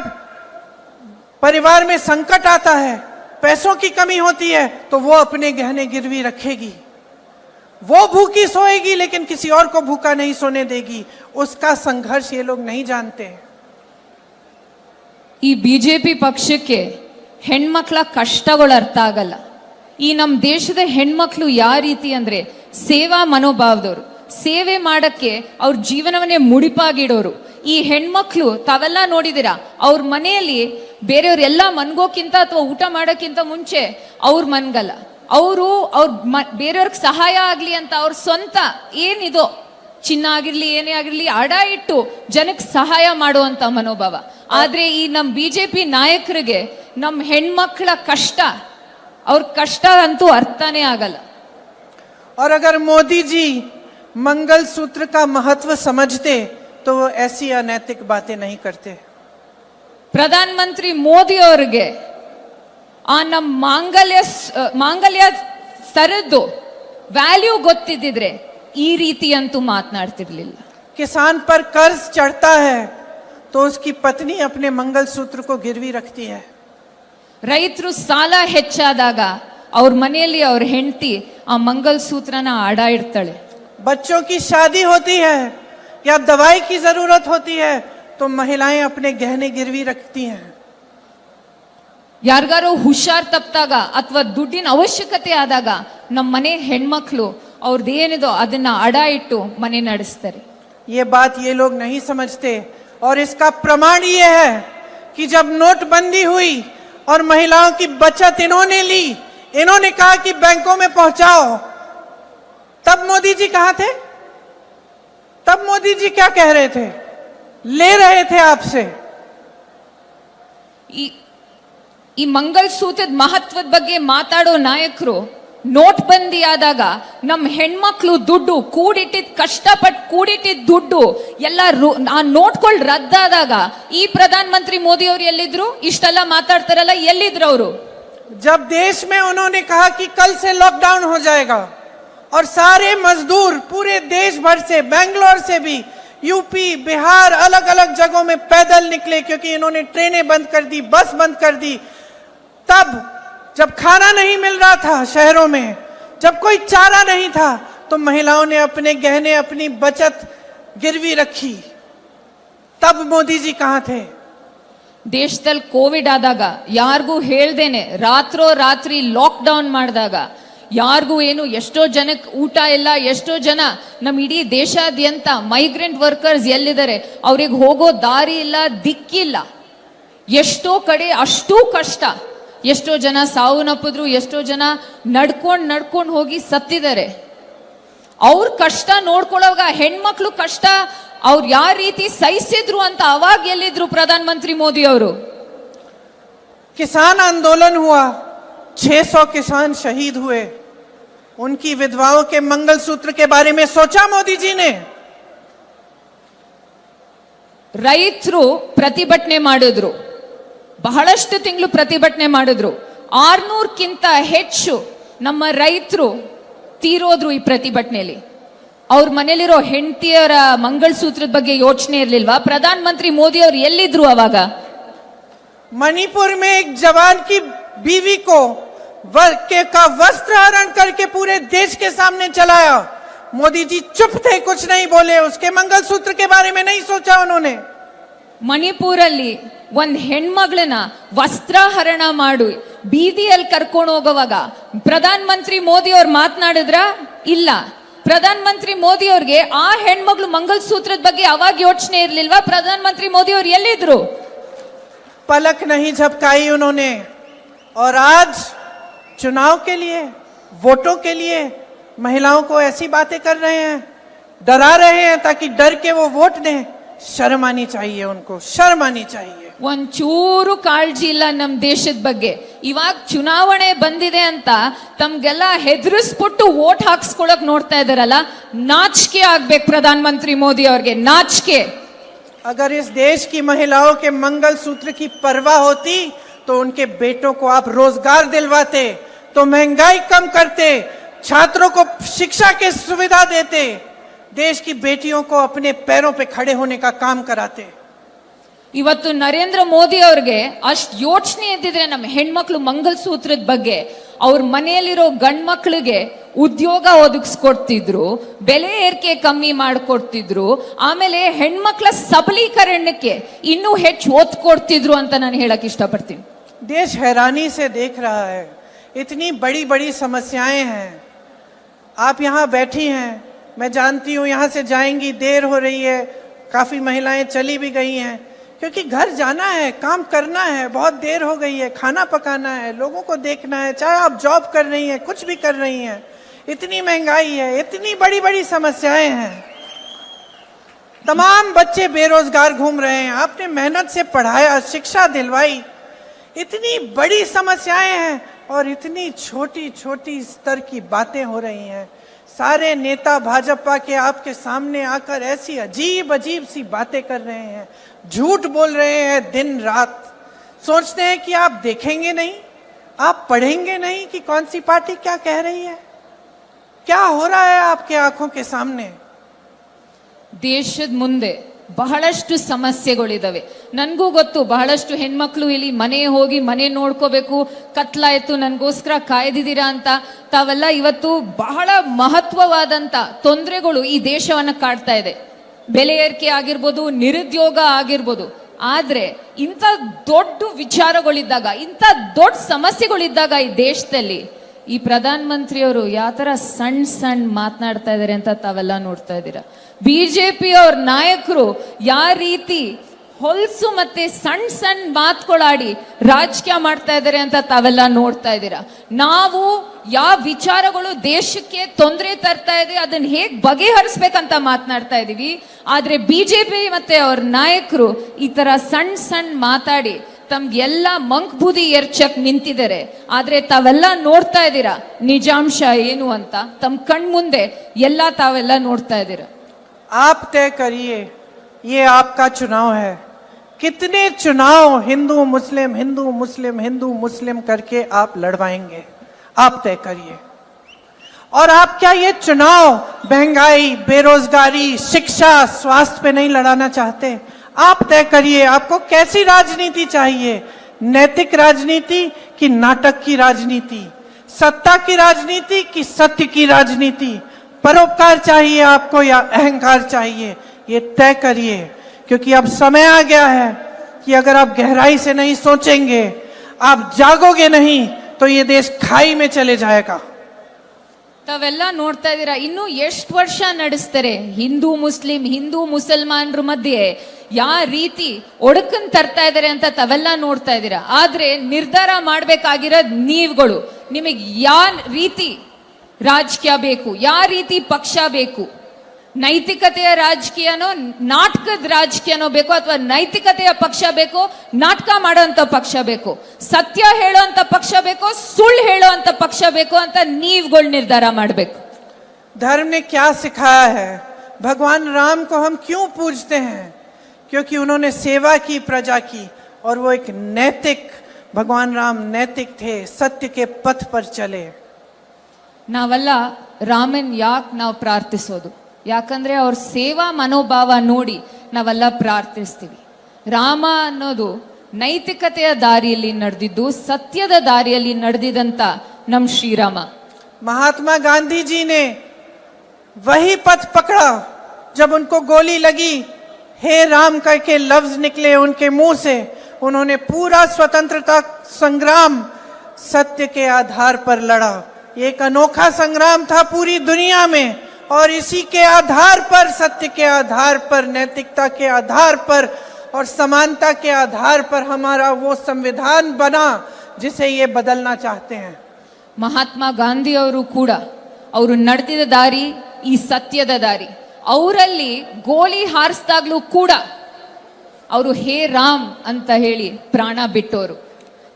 परिवार में संकट आता है, पैसों की कमी होती है, तो वो अपने गहने गिरवी रखेगी। वो भूखी सोएगी लेकिन किसी और को भूखा नहीं सोने देगी। उसका संघर्ष ये लोग नहीं जानते। ಈ ಬಿಜೆಪಿ ಪಕ್ಷಕ್ಕೆ ಹೆಣ್ಮಕ್ಳ ಕಷ್ಟಗಳು ಅರ್ಥ ಆಗಲ್ಲ. ಈ ನಮ್ಮ ದೇಶದ ಹೆಣ್ಮಕ್ಳು ಯಾವ ರೀತಿ ಅಂದ್ರೆ ಸೇವಾ ಮನೋಭಾವದವರು, ಸೇವೆ ಮಾಡಕ್ಕೆ ಅವ್ರ ಜೀವನವನ್ನೇ ಮುಡಿಪಾಗಿಡೋರು. ಈ ಹೆಣ್ಮಕ್ಳು ತಾವೆಲ್ಲ ನೋಡಿದಿರಾ, ಅವ್ರ ಮನೆಯಲ್ಲಿ ಬೇರೆಯವ್ರೆಲ್ಲ ಮನ್ಗೋಕ್ಕಿಂತ ಅಥವಾ ಊಟ ಮಾಡೋಕ್ಕಿಂತ ಮುಂಚೆ ಅವ್ರ ಮನ್ಗಲ್ಲ. ಅವರು ಬೇರೆಯವ್ರಿಗೆ ಸಹಾಯ ಆಗ್ಲಿ ಅಂತ ಅವ್ರ ಸ್ವಂತ ಏನಿದೋ ಚಿನ್ನ ಆಗಿರ್ಲಿ ಏನೇ ಆಗಿರ್ಲಿ ಅಡ ಇಟ್ಟು ಜನಕ್ಕೆ ಸಹಾಯ ಮಾಡುವಂತ ಮನೋಭಾವ. ಆದ್ರೆ ಈ ನಮ್ ಬಿಜೆಪಿ ನಾಯಕರಿಗೆ ನಮ್ ಹೆಣ್ಮಕ್ಳ ಕಷ್ಟ, ಅವ್ರ ಕಷ್ಟ ಅಂತೂ ಅರ್ಥನೇ ಆಗಲ್ಲ. और अगर मोदी जी मंगल सूत्र का महत्व समझते तो वो ऐसी अनैतिक बातें नहीं करते। ಪ್ರಧಾನ ಮಂತ್ರಿ ಮೋದಿ ಅವರಿಗೆ ಆ ನಮ್ಮ ಮಾಂಗಲ್ಯ ಸರದ್ದು ವ್ಯಾಲ್ಯೂ ಗೊತ್ತಿದ್ದಿದ್ರೆ ಈ ರೀತಿ ಅಂತೂ ಮಾತನಾಡ್ತಿರ್ಲಿಲ್ಲ. किसान पर कर्ज चढ़ता है तो उसकी पत्नी अपने मंगल सूत्र को गिरवी रखती है। ರೈತರು ಸಾಲ ಹೆಚ್ಚಾದಾಗ ಅವ್ರ ಮನೆಯಲ್ಲಿ ಅವ್ರ ಹೆಂಡತಿ ಆ ಮಂಗಲ್ ಸೂತ್ರನ ಅಡ ಇಡ್ತಾಳೆ. बच्चों की शादी होती है या दवाई की जरूरत होती है तो महिलाएं अपने गहने गिरवी रखती हैं। ಯಾರಿಗಾರು ಹುಷಾರ್ ತಪ್ಪಿದಾಗ ಅಥವಾ ದುಡ್ಡಿನ ಅವಶ್ಯಕತೆ ಆದಾಗ ನಮ್ಮ ಮನೆ ಹೆಣ್ಮಕ್ಳು ಅವ್ರದ್ದೇನಿದೋ ಅದನ್ನ ಅಡ ಇಟ್ಟು ಮನೆ ನಡೆಸ್ತಾರೆ. ये बात ये लोग नहीं समझते और इसका प्रमाण ये है कि जब नोटबंदी हुई और महिलाओं की बचत इन्होंने ली, इन्होंने कहा कि बैंकों में पहुंचाओ, तब मोदी जी कहां थे? तब मोदी जी क्या कह रहे थे? ले रहे थे आपसे। ಈ ಮಂಗಲ್ ಸೂತ್ರದ ಮಹತ್ವದ ಬಗ್ಗೆ ಮಾತಾಡೋ ನಾಯಕರು ನೋಟ್ ಬಂದಿ ಆದಾಗ ನಮ್ಮ ಹೆಣ್ಮಕ್ಳು ದುಡ್ಡು ಕೂಡಿಟ್ಟಿದ್ ಕಷ್ಟಪಟ್ಟು ಕೂಡಿಟ್ಟಿದ್ ದುಡ್ಡು ಎಲ್ಲ ಆ ನೋಟ್ಗಳು ರದ್ದಾದಾಗ ಈ ಪ್ರಧಾನ ಮಂತ್ರಿ ಮೋದಿ ಅವರು ಎಲ್ಲಿದ್ರು? ಇಷ್ಟೆಲ್ಲ ಮಾತಾಡ್ತಾರಲ್ಲ, ಎಲ್ಲಿದ್ರು ಅವರು? जब देश में उन्होंने कहा कि कल से लॉकडाउन हो जाएगा और सारे मजदूर पूरे देश भर से, बेंगलोर से भी, यूपी, बिहार, अलग अलग जगहों में पैदल निकले क्योंकि इन्होंने ट्रेनें बंद कर दी, बस बंद कर दी। तब जब खाना नहीं मिल रहा था शहरों में, जब कोई चारा नहीं था, तो महिलाओं ने अपने गहने, अपनी बचत गिरवी रखी। तब मोदी जी कहां थे? ದೇಶದಲ್ಲಿ ಕೋವಿಡ್ ಆದಾಗ ಯಾರಿಗೂ ಹೇಳ್ದೇನೆ ರಾತ್ರೋ ರಾತ್ರಿ ಲಾಕ್ ಡೌನ್ ಮಾಡಿದಾಗ ಯಾರಿಗೂ ಏನು, ಎಷ್ಟೋ ಜನಕ್ಕೆ ಊಟ ಇಲ್ಲ, ಎಷ್ಟೋ ಜನ ನಮ್ಮ ಇಡೀ ದೇಶಾದ್ಯಂತ ಮೈಗ್ರೆಂಟ್ ವರ್ಕರ್ಸ್ ಎಲ್ಲಿದ್ದಾರೆ ಅವ್ರಿಗೆ ಹೋಗೋ ದಾರಿ ಇಲ್ಲ, ದಿಕ್ಕಿಲ್ಲ. ಎಷ್ಟೋ ಕಡೆ ಅಷ್ಟೂ ಕಷ್ಟ, ಎಷ್ಟೋ ಜನ ಸಾವನ್ನಪ್ಪಿದ್ರು, ಎಷ್ಟೋ ಜನ ನಡ್ಕೊಂಡು ಹೋಗಿ ಸತ್ತಿದ್ದಾರೆ. ಅವ್ರ ಕಷ್ಟ ನೋಡ್ಕೊಳ್ಳೋವಾಗ ಹೆಣ್ಮಕ್ಳು ಕಷ್ಟ ಅವ್ರು ಯಾವ ರೀತಿ ಸಹಿಸಿದ್ರು ಅಂತ ಅವಾಗ ಎಲ್ಲಿದ್ರು ಪ್ರಧಾನ ಮಂತ್ರಿ ಮೋದಿ ಅವರು? किसान आंदोलन हुआ, 600 किसान शहीद हुए, उनकी विधवाओं के मंगलसूत्र के बारे में सोचा मोदी जी ने? ರೈತರು ಪ್ರತಿಭಟನೆ ಮಾಡಿದ್ರು, ಬಹಳಷ್ಟು ತಿಂಗಳು ಪ್ರತಿಭಟನೆ ಮಾಡಿದ್ರು. 600ಕ್ಕಿಂತ ಹೆಚ್ಚು ನಮ್ಮ ರೈತರು ತೀರೋದ್ರು ಈ ಪ್ರತಿಭಟನೆಯಲ್ಲಿ. ಅವ್ರ ಮನೇಲಿರೋ ಹೆಂಡತಿಯರ ಮಂಗಲಸೂತ್ರದ ಬಗ್ಗೆ ಯೋಚನೆ ಇರ್ಲಿಲ್ವಾ? ಪ್ರಧಾನ ಮಂತ್ರಿ ಮೋದಿ ಅವರು ಎಲ್ಲಿದ್ರು ಅವಾಗ? मणिपुर में एक जवान की बीवी को का वस्त्र हरण करके पूरे देश के सामने चलाया। मोदी जी चुप थे, कुछ नहीं बोले, उसके मंगलसूत्र के बारे में नहीं सोचा उन्होंने। ಮಣಿಪುರಲ್ಲಿ ಒಂದ್ ಹೆಣ್ಮಗಳನ್ನ ವಸ್ತ್ರಹರಣ ಮಾಡಿ ಬೀದಿಯಲ್ಲಿ ಕರ್ಕೊಂಡು ಹೋಗುವಾಗ ಪ್ರಧಾನ ಮಂತ್ರಿ ಮೋದಿ ಅವ್ರು ಮಾತನಾಡಿದ್ರ? ಇಲ್ಲ. ಪ್ರಧಾನ ಮಂತ್ರಿ ಮೋದಿ ಅವ್ರಿಗೆ ಆ ಹೆಣ್ಮಗಳು ಮಂಗಲಸೂತ್ರದ ಬಗ್ಗೆ ಅವಾಗ ಯೋಚನೆ ಇರ್ಲಿಲ್ವಾ? ಪ್ರಧಾನ ಮಂತ್ರಿ ಮೋದಿ ಅವ್ರು ಎಲ್ಲಿದ್ರು? पलक नहीं झपकाई उन्होंने। और आज चुनाव के लिए, वोटों के लिए महिलाओं को ऐसी बातें कर रहे हैं, डरा रहे हैं ताकि डर के वो वोट दें। शर्म आनी चाहिए उनको, शर्म आनी चाहिए। ಒಂಚೂರು ಕಾಳಜಿ ಇಲ್ಲ ನಮ್ ದೇಶದ ಬಗ್ಗೆ. ಇವಾಗ ಚುನಾವಣೆ ಬಂದಿದೆ ಅಂತ ತಮ್ಗೆಲ್ಲ ಹೆದರಿಸ್ಬಿಟ್ಟು ವೋಟ್ ಹಾಕ್ಸ್ಕೊಳಕ್ ನೋಡ್ತಾ ಇದಾರಲ್ಲ, ನಾಚಿಕೆ ಆಗ್ಬೇಕು ಪ್ರಧಾನ ಮಂತ್ರಿ ಮೋದಿ ಅವ್ರಿಗೆ, ನಾಚಿಕೆ. अगर इस देश की महिलाओं के मंगल सूत्र की परवाह होती तो उनके बेटों को आप रोजगार दिलवाते, तो महंगाई कम करते, छात्रों को शिक्षा की सुविधा देते, देश की बेटियों को अपने पैरों पे खड़े होने का काम कराते. ಇವತ್ತು ನರೇಂದ್ರ ಮೋದಿ ಅವ್ರಿಗೆ ಅಷ್ಟ್ ಯೋಚನೆ ಇದ್ದಿದ್ರೆ ನಮ್ಮ ಹೆಣ್ಮಕ್ಳು ಮಂಗಲಸೂತ್ರದ ಬಗ್ಗೆ, ಅವ್ರ ಮನೆಯಲ್ಲಿರೋ ಗಂಡ್ ಮಕ್ಳಿಗೆ ಉದ್ಯೋಗ ಒದಗಿಸ್ಕೊಡ್ತಿದ್ರು, ಬೆಲೆ ಏರಿಕೆ ಕಮ್ಮಿ ಮಾಡ್ಕೊಡ್ತಿದ್ರು, ಆಮೇಲೆ ಹೆಣ್ಮಕ್ಳ ಸಬಲೀಕರಣಕ್ಕೆ ಇನ್ನೂ ಹೆಚ್ಚು ಒತ್ತು ಕೊಡ್ತಿದ್ರು ಅಂತ ನಾನು ಹೇಳಕ್ ಇಷ್ಟಪಡ್ತೀನಿ. देश हैरानी से देख रहा है, इतनी बड़ी बड़ी समस्याएं हैं. आप यहाँ बैठी हैं, मैं जानती हूँ यहाँ से जाएंगी, देर हो रही है, काफी महिलाएं चली भी गई हैं क्योंकि घर जाना है, काम करना है, बहुत देर हो गई है, खाना पकाना है, लोगों को देखना है, चाहे आप जॉब कर रही हैं, कुछ भी कर रही हैं. इतनी महंगाई है, इतनी बड़ी बड़ी समस्याएं हैं, तमाम बच्चे बेरोजगार घूम रहे हैं, आपने मेहनत से पढ़ाया, शिक्षा दिलवाई, इतनी बड़ी समस्याएं हैं और इतनी छोटी छोटी स्तर की बातें हो रही हैं. सारे नेता भाजपा के आपके सामने आकर ऐसी अजीब अजीब सी बातें कर रहे हैं, झूठ बोल रहे हैं दिन रात, सोचते हैं कि आप देखेंगे नहीं, आप पढ़ेंगे नहीं कि कौन सी पार्टी क्या कह रही है. क्या हो रहा है आपके आंखों के सामने? ದೇಶದ ಮುಂದೆ ಬಹಳಷ್ಟು ಸಮಸ್ಯೆಗಳಿದಾವೆ. ನನ್ಗೂ ಗೊತ್ತು, ಬಹಳಷ್ಟು ಹೆಣ್ಮಕ್ಳು ಇಲ್ಲಿ ಮನೆ ಹೋಗಿ ಮನೆ ನೋಡ್ಕೋಬೇಕು, ಕತ್ಲಾಯ್ತು ನನ್ಗೋಸ್ಕರ ಕಾಯ್ದಿದ್ದೀರಾ ಅಂತ. ತಾವೆಲ್ಲ ಇವತ್ತು ಬಹಳ ಮಹತ್ವವಾದಂತ ತೊಂದರೆಗಳು ಈ ದೇಶವನ್ನ ಕಾಡ್ತಾ ಇದೆ. ಬೆಲೆ ಏರಿಕೆ ಆಗಿರ್ಬೋದು, ನಿರುದ್ಯೋಗ ಆಗಿರ್ಬೋದು. ಆದ್ರೆ ಇಂಥ ದೊಡ್ಡ ವಿಚಾರಗಳಿದ್ದಾಗ, ಇಂಥ ದೊಡ್ಡ ಸಮಸ್ಯೆಗಳಿದ್ದಾಗ ಈ ದೇಶದಲ್ಲಿ ಈ ಪ್ರಧಾನ ಮಂತ್ರಿಯವರು ಯಾವ ತರ ಸಣ್ಣ ಸಣ್ಣ ಮಾತನಾಡ್ತಾ ಇದಾರೆ ಅಂತ ತಾವೆಲ್ಲ ನೋಡ್ತಾ ಇದ್ದೀರಾ. ಬಿಜೆಪಿ ಅವ್ರ ನಾಯಕರು ಯಾವ ರೀತಿ ಹೊಲ್ಸು ಮತ್ತೆ ಸಣ್ಣ ಸಣ್ಣ ಮಾತುಗಳಾಡಿ ರಾಜಕೀಯ ಮಾಡ್ತಾ ಇದ್ದಾರೆ ಅಂತ ತಾವೆಲ್ಲ ನೋಡ್ತಾ ಇದ್ದೀರಾ. ನಾವು ಯಾವ ವಿಚಾರಗಳು ದೇಶಕ್ಕೆ ತೊಂದರೆ ತರ್ತಾ ಇದೆ ಅದನ್ನ ಹೇಗ್ ಬಗೆಹರಿಸ್ಬೇಕಂತ ಮಾತನಾಡ್ತಾ ಇದೀವಿ. ಆದ್ರೆ ಬಿಜೆಪಿ ಮತ್ತೆ ಅವ್ರ ನಾಯಕರು ಈ ತರ ಸಣ್ಣ ಸಣ್ಣ ಮಾತಾಡಿ ತಮ್ಗೆಲ್ಲ ಮಂಕ್ ಬೂದಿ ಎರ್ಚಕ್ ನಿಂತಿದ್ದಾರೆ. ಆದ್ರೆ ತಾವೆಲ್ಲ ನೋಡ್ತಾ ಇದ್ದೀರಾ ನಿಜಾಂಶ ಏನು ಅಂತ. ತಮ್ಮ ಕಣ್ ಮುಂದೆ ಎಲ್ಲ ತಾವೆಲ್ಲ ನೋಡ್ತಾ ಇದ್ದೀರಾ. आप तय करिए, ये आपका चुनाव है. कितने चुनाव हिंदू मुस्लिम हिंदू मुस्लिम हिंदू मुस्लिम करके आप लड़वाएंगे? आप तय करिए. और आप क्या ये चुनाव महंगाई, बेरोजगारी, शिक्षा, स्वास्थ्य पे नहीं लड़ाना चाहते? आप तय करिए, आपको कैसी राजनीति चाहिए? नैतिक राजनीति कि नाटक की राजनीति? सत्ता की राजनीति कि सत्य की राजनीति? परोपकार चाहिए आपको या अहंकार चाहिए? ये तय करिए, क्योंकि अब समय आ गया है कि अगर आप गहराई से नहीं सोचेंगे, आप जागोगे नहीं, तो ये देश खाई में चले जाएगा. ತಾವೆಲ್ಲ ನೋಡ್ತಾ ಇದ್ದೀರಾ, ಇನ್ನು ಎಷ್ಟು ವರ್ಷ ನಡೆಸ್ತಾರೆ ಹಿಂದೂ ಮುಸಲ್ಮಾನರ ಮಧ್ಯೆ ಯಾವ ರೀತಿ ಒಡಕನ್ ತರ್ತಾ ಇದಾರೆ ಅಂತ ತಾವೆಲ್ಲ ನೋಡ್ತಾ ಇದ್ದೀರಾ. ಆದ್ರೆ ನಿರ್ಧಾರ ಮಾಡ್ಬೇಕಾಗಿರೋದ್ ನೀವುಗಳು. ನಿಮಗೆ ಯಾವ ರೀತಿ ರಾಜಕೀಯ ಬೇಕು, ಯಾವ ರೀತಿ ಪಕ್ಷ ಬೇಕು? ನೈತಿಕತೆಯ ರಾಜಕೀಯನೋ ನಾಟಕದ ರಾಜಕೀಯನೋ ಬೇಕು, ಅಥವಾ ನೈತಿಕತೆಯ ಪಕ್ಷ ಬೇಕು, ನಾಟಕ ಮಾಡೋಂಥ ಪಕ್ಷ ಬೇಕು, ಸತ್ಯ ಹೇಳೋಂಥ ಪಕ್ಷ ಬೇಕು, ಸುಳ್ಳು ಹೇಳೋಂಥ ಪಕ್ಷ ಬೇಕು ಅಂತ ನೀವುಗಳು ನಿರ್ಧಾರ ಮಾಡಬೇಕು. धर्म ने क्या सिखाया है? भगवान राम को हम क्यों पूजते हैं? क्योंकि उन्होंने सेवा की, प्रजा की, और वो एक नैतिक, भगवान राम नैतिक थे, सत्य के पथ पर चले. ನಾವೆಲ್ಲ ರಾಮನ್ ಯಾಕೆ ನಾವು ಪ್ರಾರ್ಥಿಸೋದು? ಯಾಕಂದ್ರೆ ಅವ್ರ ಸೇವಾ ಮನೋಭಾವ ನೋಡಿ ನಾವೆಲ್ಲ ಪ್ರಾರ್ಥಿಸ್ತೀವಿ. ರಾಮ ಅನ್ನೋದು ನೈತಿಕತೆಯ ದಾರಿಯಲ್ಲಿ ನಡೆದಿದ್ದು, ಸತ್ಯದ ದಾರಿಯಲ್ಲಿ ನಡೆದಿದಂತ ನಮ್ ಶ್ರೀರಾಮ. महात्मा गांधी जी ने वही पथ पकड़ा जब उनको गोली लगी, हे राम करके लफ्ज निकले उनके मुंह से. उन्होंने पूरा स्वतंत्रता संग्राम सत्य के आधार पर लड़ा. एक अनोखा संग्राम था पूरी दुनिया में, और इसी के आधार पर, सत्य के आधार पर, नैतिकता के आधार पर और समानता के आधार पर हमारा वो संविधान बना जिसे ये बदलना चाहते हैं. ಮಹಾತ್ಮ ಗಾಂಧಿ ಅವರು ಕೂಡ ಅವರು ನಡೆದಿದ್ದ ದಾರಿ ಈ ಸತ್ಯದ ದಾರಿ. ಅವರಲ್ಲಿ ಗೋಲಿ ಹಾರಿಸಿದಾಗ್ಲೂ ಕೂಡ ಅವರು ಹೇ ರಾಮ್ ಅಂತ ಹೇಳಿ ಪ್ರಾಣ ಬಿಟ್ಟೋರು.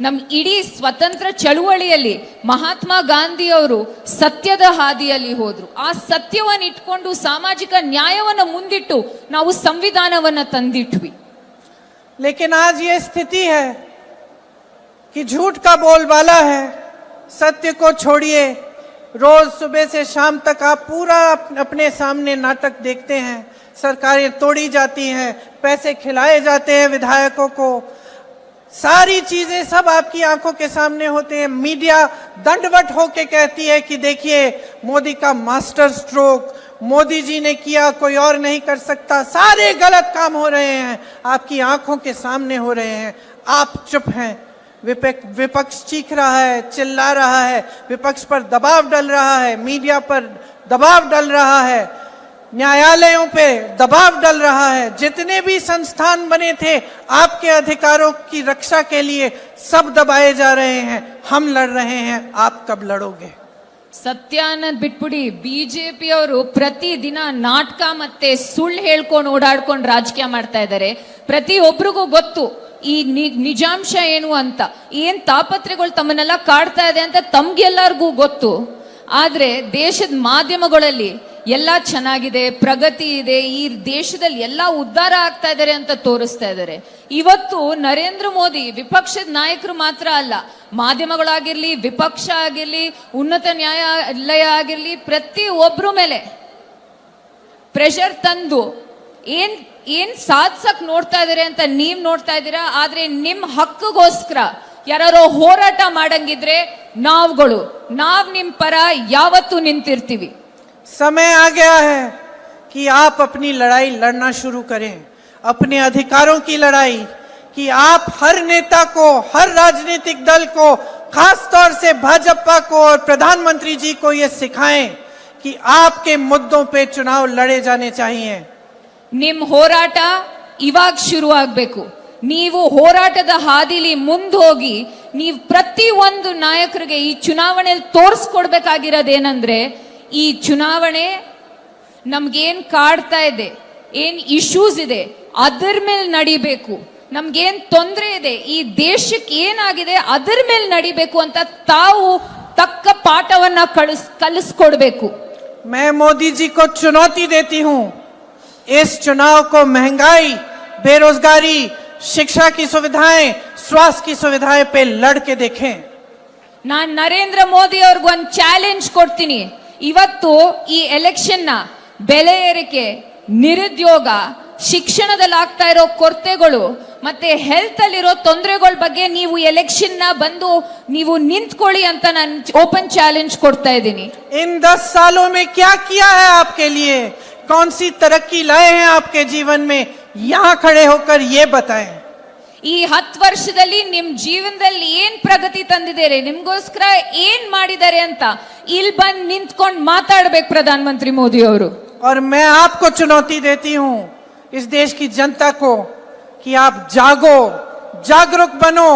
ನಮ್ ಇಡೀ ಸ್ವತಂತ್ರ ಚಳುವಳಿಯಲ್ಲಿ ಮಹಾತ್ಮ ಗಾಂಧಿ ಅವರು ಸತ್ಯದ ಹಾದಿಯಲ್ಲಿ ಹೋದ್ರು. ಆ ಸತ್ಯವನ್ನ ಇಟ್ಕೊಂಡು ಸಾಮಾಜಿಕ ನ್ಯಾಯವನ್ನ ಮುಂದಿಟ್ಟು ನಾವು ಸಂವಿಧಾನವನ್ನ ತಂದಿಟ್ವಿ. लेकिन आज ये स्थिति है कि झूठ का बोलबाला है, सत्य को छोड़िए. रोज सुबह से शाम तक आप पूरा अपने सामने नाटक देखते हैं. सरकारें तोड़ी जाती हैं, पैसे खिलाए जाते हैं विधायकों को, सारी चीजें सब आपकी आंखों के सामने होते हैं. मीडिया दंडवत होके कहती है कि देखिए मोदी का मास्टर स्ट्रोक, मोदी जी ने किया, कोई और नहीं कर सकता. सारे गलत काम हो रहे हैं, आपकी आंखों के सामने हो रहे हैं. आप चुप हैं. विपक्ष चीख रहा है, चिल्ला रहा है, विपक्ष पर दबाव डल रहा है, मीडिया पर दबाव डल रहा है, न्यायालयों पे दबाव डल रहा है. जितने भी संस्थान बने थे आपके अधिकारों की रक्षा के लिए, सब दबाए जा रहे हैं. हम लड़ रहे हैं, आप कब लड़ोगे? ಸತ್ಯಾನಂದ್ ಬಿಟ್ಬಿಡಿ, ಬಿಜೆಪಿ ಅವರು ಪ್ರತಿ ದಿನ ನಾಟಕ ಮತ್ತೆ ಸುಳ್ಳು ಹೇಳ್ಕೊಂಡು ಓಡಾಡ್ಕೊಂಡು ರಾಜಕೀಯ ಮಾಡ್ತಾ ಇದ್ದಾರೆ. ಪ್ರತಿಯೊಬ್ಬರಿಗೂ ಗೊತ್ತು ಈ ನಿಜಾಂಶ ಏನು ಅಂತ, ಏನ್ ತಾಪತ್ರೆಗಳು ತಮ್ಮನ್ನೆಲ್ಲ ಕಾಡ್ತಾ ಇದೆ ಅಂತ ತಮ್ಗೆಲ್ಲರಿಗೂ ಗೊತ್ತು. ಆದ್ರೆ ದೇಶದ ಮಾಧ್ಯಮಗಳಲ್ಲಿ ಎಲ್ಲ ಚೆನ್ನಾಗಿದೆ, ಪ್ರಗತಿ ಇದೆ, ಈ ದೇಶದಲ್ಲಿ ಎಲ್ಲ ಉದ್ಧಾರ ಆಗ್ತಾ ಇದ್ದಾರೆ ಅಂತ ತೋರಿಸ್ತಾ ಇದ್ದಾರೆ. ಇವತ್ತು ನರೇಂದ್ರ ಮೋದಿ ವಿಪಕ್ಷದ ನಾಯಕರು ಮಾತ್ರ ಅಲ್ಲ, ಮಾಧ್ಯಮಗಳಾಗಿರ್ಲಿ, ವಿಪಕ್ಷ ಆಗಿರ್ಲಿ, ಉನ್ನತ ನ್ಯಾಯಾಲಯ ಆಗಿರ್ಲಿ, ಪ್ರತಿ ಒಬ್ರ ಮೇಲೆ ಪ್ರೆಷರ್ ತಂದು ಏನ್ ಸಾಧಿಸಕ್ ನೋಡ್ತಾ ಇದಾರೆ ಅಂತ ನೀವ್ ನೋಡ್ತಾ ಇದ್ದೀರಾ. ಆದ್ರೆ ನಿಮ್ ಹಕ್ಕಗೋಸ್ಕರ ಯಾರೋ ಹೋರಾಟ ಮಾಡಂಗಿದ್ರೆ ನಾವ್ ನಿಮ್ ಪರ ಯಾವತ್ತೂ ನಿಂತಿರ್ತೀವಿ. समय आ गया है कि आप अपनी लड़ाई लड़ना शुरू करें, अपने अधिकारों की लड़ाई. कि आप हर नेता को, हर राजनीतिक दल को, खास तौर से भाजपा को और प्रधानमंत्री जी को ये सिखाएं कि आपके मुद्दों पे चुनाव लड़े जाने चाहिए. ನಿಮ್ ಹೋರಾಟ ಇವಾಗ ಶುರು ಆಗ್ಬೇಕು. ನೀವು ಹೋರಾಟದ ಹಾದಿಲಿ ಮುಂದೆ ಹೋಗಿ ನೀವು ಪ್ರತಿ ಒಂದು ನಾಯಕರಿಗೆ ಈ ಚುನಾವಣೆಯಲ್ಲಿ ತೋರಿಸ್ಕೊಡ್ಬೇಕಾಗಿರೋದೇನಂದ್ರೆ, ಈ ಚುನಾವಣೆ ನಮ್ಗೇನ್ ಕಾಡ್ತಾ ಇದೆ, ಏನ್ ಇಶ್ಯೂಸ್ ಇದೆ, ಅದರ ಮೇಲೆ ನಡಿಬೇಕು. ನಮ್ಗೇನ್ ತೊಂದರೆ ಇದೆ, ಈ ದೇಶಕ್ಕೆ ಏನಾಗಿದೆ ಅದರ ಮೇಲೆ ನಡಿಬೇಕು ಅಂತ ತಾವು ತಕ್ಕ ಪಾಠವನ್ನ ಕಲಿಸ್ಕೊಡ್ಬೇಕು. मैं मोदी जी को चुनौती देती हूं, इस चुनाव को महंगाई, बेरोजगारी, शिक्षा की सुविधाएं, स्वास्थ्य की सुविधाएं पे लड़ के देखें. ನಾನ್ ನರೇಂದ್ರ ಮೋದಿ ಅವ್ರಿಗೆ ಒಂದು ಚಾಲೆಂಜ್ ಕೊಡ್ತೀನಿ. ಇವತ್ತು ಈ ಎಲೆಕ್ಷನ್ ನ ಬೆಲೆ ಏರಿಕೆ, ನಿರುದ್ಯೋಗ, ಶಿಕ್ಷಣದಲ್ಲಿ ಆಗ್ತಾ ಇರೋ ಕೊರತೆಗಳು ಮತ್ತೆ ಹೆಲ್ತ್ ಅಲ್ಲಿರೋ ತೊಂದರೆಗಳ ಬಗ್ಗೆ ನೀವು ಎಲೆಕ್ಷನ್ ನ ಬಂದು ನೀವು ನಿಂತ್ಕೊಳ್ಳಿ ಅಂತ ನಾನು ಓಪನ್ ಚಾಲೆಂಜ್ ಕೊಡ್ತಾ ಇದ್ದೀನಿ. इन 10 सालों में क्या किया है आपके लिए, कौन सी तरक्की लाए हैं आपके जीवन में, यहाँ खड़े होकर ये बताएं. ಈ 10 ವರ್ಷದಲ್ಲಿ ನಿಮ್ ಜೀವನದಲ್ಲಿ ಏನ್ ಪ್ರಗತಿ ತಂದಿದ್ದಾರೆ, ನಿಮ್ಗೋಸ್ಕರ ಏನ್ ಮಾಡಿದ್ದಾರೆ ಅಂತ ಇಲ್ಲಿ ಬಂದು ನಿಂತ್ಕೊಂಡು ಮಾತಾಡ್ಬೇಕು ಪ್ರಧಾನ ಮಂತ್ರಿ ಮೋದಿ ಅವರು. और मैं आपको चुनौती देती हूं, इस देश की जनता को, कि आप जागो, जागरूक बनो,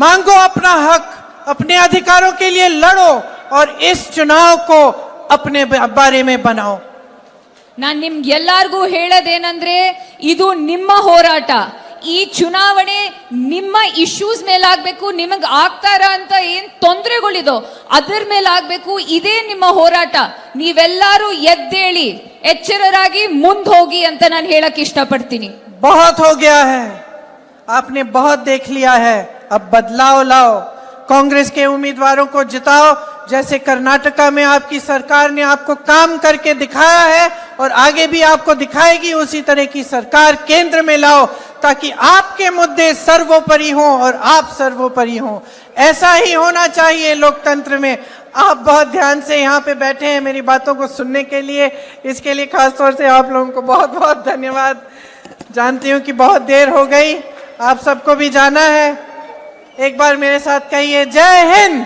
मांगो अपना हक, अपने अधिकारों के लिए लड़ो और इस चुनाव को अपने बारे में बनाओ. ನಾನ್ ನಿಮ್ಗೆ ಎಲ್ಲಾರ್ಗೂ ಹೇಳೋದೇನಂದ್ರೆ, ಇದು ನಿಮ್ಮ ಹೋರಾಟ. ಈ ಚುನಾವಣೆ ನಿಮ್ಮ ಇಶ್ಯೂಸ್ ಮೇಲೆ ಆಗ್ಬೇಕು, ನಿಮಗ್ ಆಗ್ತಾರ ಅಂತ ಏನ್ ತೊಂದರೆಗಳಿದೋ ಅದರ ಮೇಲೆ ಆಗ್ಬೇಕು. ಇದೇ ನಿಮ್ಮ ಹೋರಾಟ. ನೀವೆಲ್ಲರೂ ಎದ್ದೇಳಿ ಎಚ್ಚರರಾಗಿ ಮುಂದೆ ಹೋಗಿ ಅಂತ ನಾನು ಹೇಳಕ್ ಇಷ್ಟಪಡ್ತೀನಿ. बहुत हो गया है, आपने बहुत देख लिया है, अब बदलाव लाओ. कांग्रेस के उम्मीदवारों को जिताओ, जैसे कर्नाटका में आपकी सरकार ने आपको काम करके दिखाया है और आगे भी आपको दिखाएगी. उसी तरह की सरकार केंद्र में लाओ ताकि आपके मुद्दे सर्वोपरि हों और आप सर्वोपरि हों. ऐसा ही होना चाहिए लोकतंत्र में. आप बहुत ध्यान से यहाँ पे बैठे हैं मेरी बातों को सुनने के लिए, इसके लिए खास तौर से आप लोगों को बहुत बहुत धन्यवाद. जानती हूँ कि बहुत देर हो गई, आप सबको भी जाना है. एक बार मेरे साथ कहिए, जय हिंद.